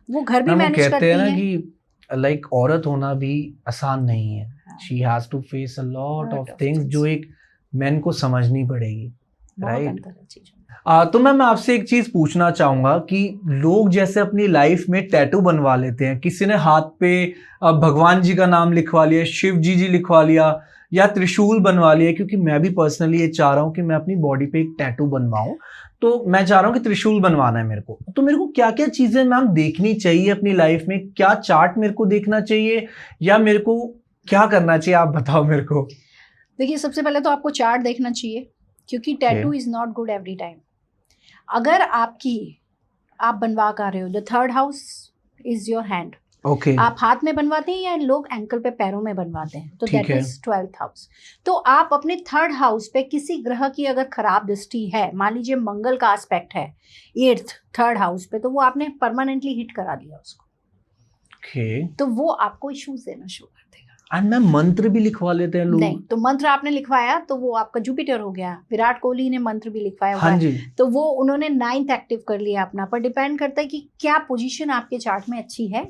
वो घर भी मैम वो मैनेज कहते करती हैं ना हैं। कि लाइक औरत होना भी आसान नहीं है, हाँ, she has to face a lot lot of of things things. जो एक मैन को समझनी पड़ेगी, बहुत राइट। अंतर है चीजों में। तो मैं आपसे एक चीज पूछना चाहूंगा कि लोग जैसे अपनी लाइफ में टैटू बनवा लेते हैं, किसी ने हाथ पे भगवान जी का नाम लिखवा लिया, शिव जी लिखवा लिया, या त्रिशूल बनवा लिया, क्योंकि मैं भी पर्सनली ये चाह रहा हूँ कि मैं अपनी बॉडी पे एक टैटू बनवाऊं, तो मैं चाह रहा हूँ कि त्रिशूल बनवाना है मेरे को। तो मेरे को क्या क्या चीजें मैम देखनी चाहिए अपनी लाइफ में, क्या चार्ट मेरे को देखना चाहिए, या मेरे को क्या करना चाहिए, आप बताओ मेरे को। देखिए, सबसे पहले तो आपको चार्ट देखना चाहिए, क्योंकि tattoo is not good every time. अगर आप बनवा कर रहे हो, the 3rd house is your hand, okay, आप हाथ में बनवाते हैं या लोग एंकल पे, पैरों में बनवाते हैं, तो ठीक दैट है। Is 12th house. तो आप अपने 3rd हाउस पे किसी ग्रह की अगर खराब दृष्टि है, मान लीजिए मंगल का एस्पेक्ट है 8th 3rd हाउस पे, तो वो आपने परमानेंटली हिट करा दिया उसको, ओके। तो वो आपको इश्यूज देना शुरू कर देगा। एंड मैम मंत्र भी लिखवा लेते हैं लोग। नहीं, तो मंत्र आपने लिखवाया तो वो आपका जुपिटर हो गया। विराट कोहली ने मंत्र भी लिखवाया हुआ हाँ है, जी, तो वो उन्होंने 9th एक्टिव कर लिया अपना, पर डिपेंड करता है कि क्या पोजीशन आपके चार्ट में अच्छी है।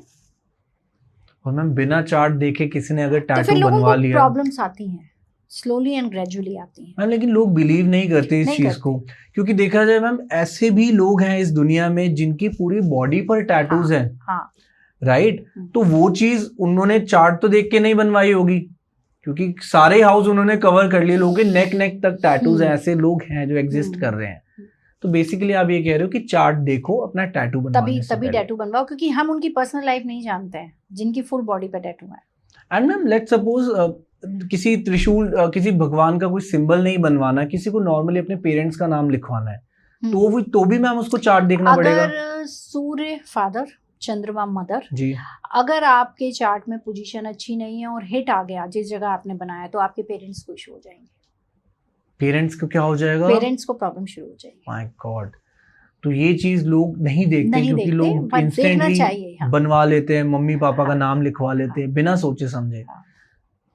और मैम बिना चार्ट देखे किसी ने अगर तो फिर टैटू लोगों बनवा को लिया, प्रॉब्लम्स आती हैं, स्लोली एंड ग्रेजुअली आती हैं। मैम लेकिन लोग बिलीव नहीं करते इस नहीं चीज करते। को, क्योंकि देखा जाए मैम ऐसे भी लोग हैं इस दुनिया में जिनकी पूरी बॉडी पर टैटूज हैं, हाँ, राइट। तो वो चीज उन्होंने चार्ट तो देख के नहीं बनवाई होगी, क्योंकि सारे हाउस उन्होंने कवर कर लिए, लोगों के नेक तक टैटूज हैं, ऐसे लोग हैं जो एग्जिस्ट कर रहे हैं। तो बेसिकली आप ये कह रहे हो कि चार्ट देखो अपना टैटू बनवाने से तभी पहले। टैटू बनवाओ, क्योंकि हम उनकी पर्सनल लाइफ नहीं जानते हैं जिनकी फुल बॉडी पे टैटू है। एंड मैम लेट्स सपोज किसी त्रिशूल किसी भगवान का कोई सिंबल नहीं बनवाना, किसी को नॉर्मली अपने पेरेंट्स का नाम लिखवाना है, तो भी मैम उसको चार्ट देखना पड़ेगा। अगर सूर्य फादर, चंद्रमा मदर जी, अगर आपके चार्ट में पोजीशन अच्छी नहीं है और हिट आ गया जिस जगह आपने बनाया, तो आपके पेरेंट्स को इशू हो जाएंगे। पेरेंट्स को क्या हो जाएगा? पेरेंट्स को प्रॉब्लम शुरू हो जाएगी। My God. तो ये चीज लोग नहीं देखते, नहीं क्योंकि देखते, लोग but देखना चाहिए, इंस्टेंटली हाँ। बनवा लेते हैं, मम्मी पापा का हाँ, नाम लिखवा लेते हैं बिना सोचे समझे। हाँ।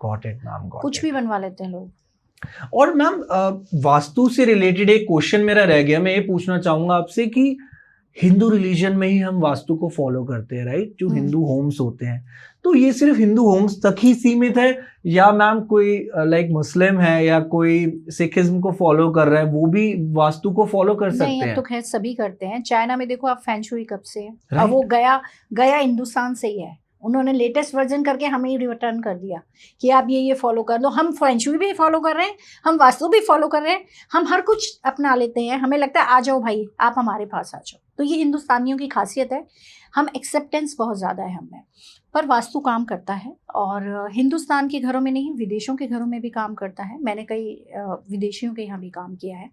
गॉट इट मैम, गॉट कुछ इट। भी बनवा लेते हैं लोग। और मैम वास्तु से रिलेटेड एक क्वेश्चन मेरा रह गया, मैं ये पूछना चाहूंगा आपसे कि हिंदू रिलीजन में ही हम वास्तु को फॉलो करते हैं, राइट, जो हिंदू होम्स होते हैं, तो ये सिर्फ हिंदू होम्स तक ही सीमित है, या मैम कोई लाइक मुस्लिम है या कोई सिखिज्म को फॉलो कर रहा है वो भी वास्तु को फॉलो कर सकते नहीं, हैं? अब तो खैर सभी करते हैं। चाइना में देखो आप, फेंगशुई कब से है, Right. अब वो गया हिंदुस्तान से ही है, उन्होंने लेटेस्ट वर्जन करके हमें ही रिटर्न कर दिया कि आप ये फॉलो कर लो। हम फेंगशुई भी फॉलो कर रहे हैं, हम वास्तु भी फॉलो कर रहे हैं, हम हर कुछ अपना लेते हैं। हमें लगता है आ जाओ भाई, आप हमारे पास आ जाओ। तो ये हिंदुस्तानियों की खासियत है, हम एक्सेप्टेंस बहुत ज़्यादा है हमें। पर वास्तु काम करता है, और हिंदुस्तान के घरों में नहीं, विदेशों के घरों में भी काम करता है। मैंने कई विदेशियों के यहाँ भी काम किया है,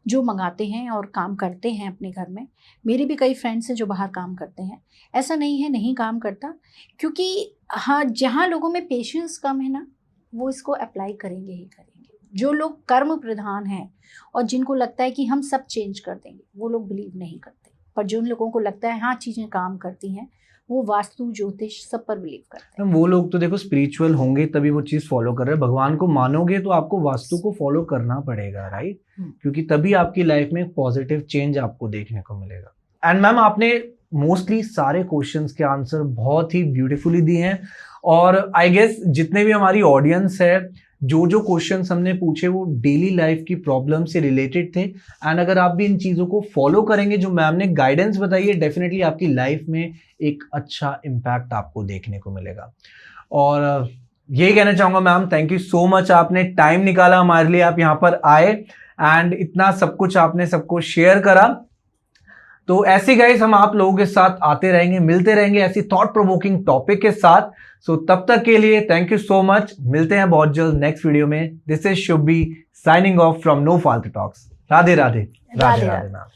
जो मंगाते हैं और काम करते हैं अपने घर में। मेरे भी कई फ्रेंड्स हैं जो बाहर काम करते हैं। ऐसा नहीं है नहीं काम करता, क्योंकि हाँ, जहाँ लोगों में पेशेंस कम है ना, वो इसको अप्लाई करेंगे ही करेंगे। जो लोग कर्म प्रधान हैं और जिनको लगता है कि हम सब चेंज कर देंगे, वो लोग बिलीव नहीं करते। पर जिन लोगों को लगता है हाँ चीज़ें काम करती हैं, वो वास्तु ज्योतिष सब पर बिलीव करते हैं। वो लोग तो देखो स्पिरिचुअल होंगे तभी वो चीज फॉलो कर रहे हैं। भगवान को मानोगे तो आपको वास्तु को फॉलो करना पड़ेगा, राइट, क्योंकि तभी आपकी लाइफ में पॉजिटिव चेंज आपको देखने को मिलेगा। एंड मैम आपने मोस्टली सारे क्वेश्चंस के आंसर बहुत ही ब्यूटीफुली दिए हैं, और आई गेस जितने भी हमारी ऑडियंस है, जो क्वेश्चंस हमने पूछे वो डेली लाइफ की प्रॉब्लम से रिलेटेड थे। एंड अगर आप भी इन चीज़ों को फॉलो करेंगे जो मैम ने गाइडेंस बताई है, डेफिनेटली आपकी लाइफ में एक अच्छा इम्पैक्ट आपको देखने को मिलेगा। और यही कहना चाहूँगा ma'am, thank you so much, आपने टाइम निकाला हमारे लिए, आप यहाँ पर आए एंड इतना सब कुछ आपने सबको शेयर करा। तो ऐसे गाइस हम आप लोगों के साथ आते रहेंगे, मिलते रहेंगे ऐसी थॉट प्रोवोकिंग टॉपिक के साथ। सो तब तक के लिए थैंक यू सो मच, मिलते हैं बहुत जल्द नेक्स्ट वीडियो में। This is Shubhi signing off from no Faltu talks. Radhe Radhe. Radhe Radhe ma'am.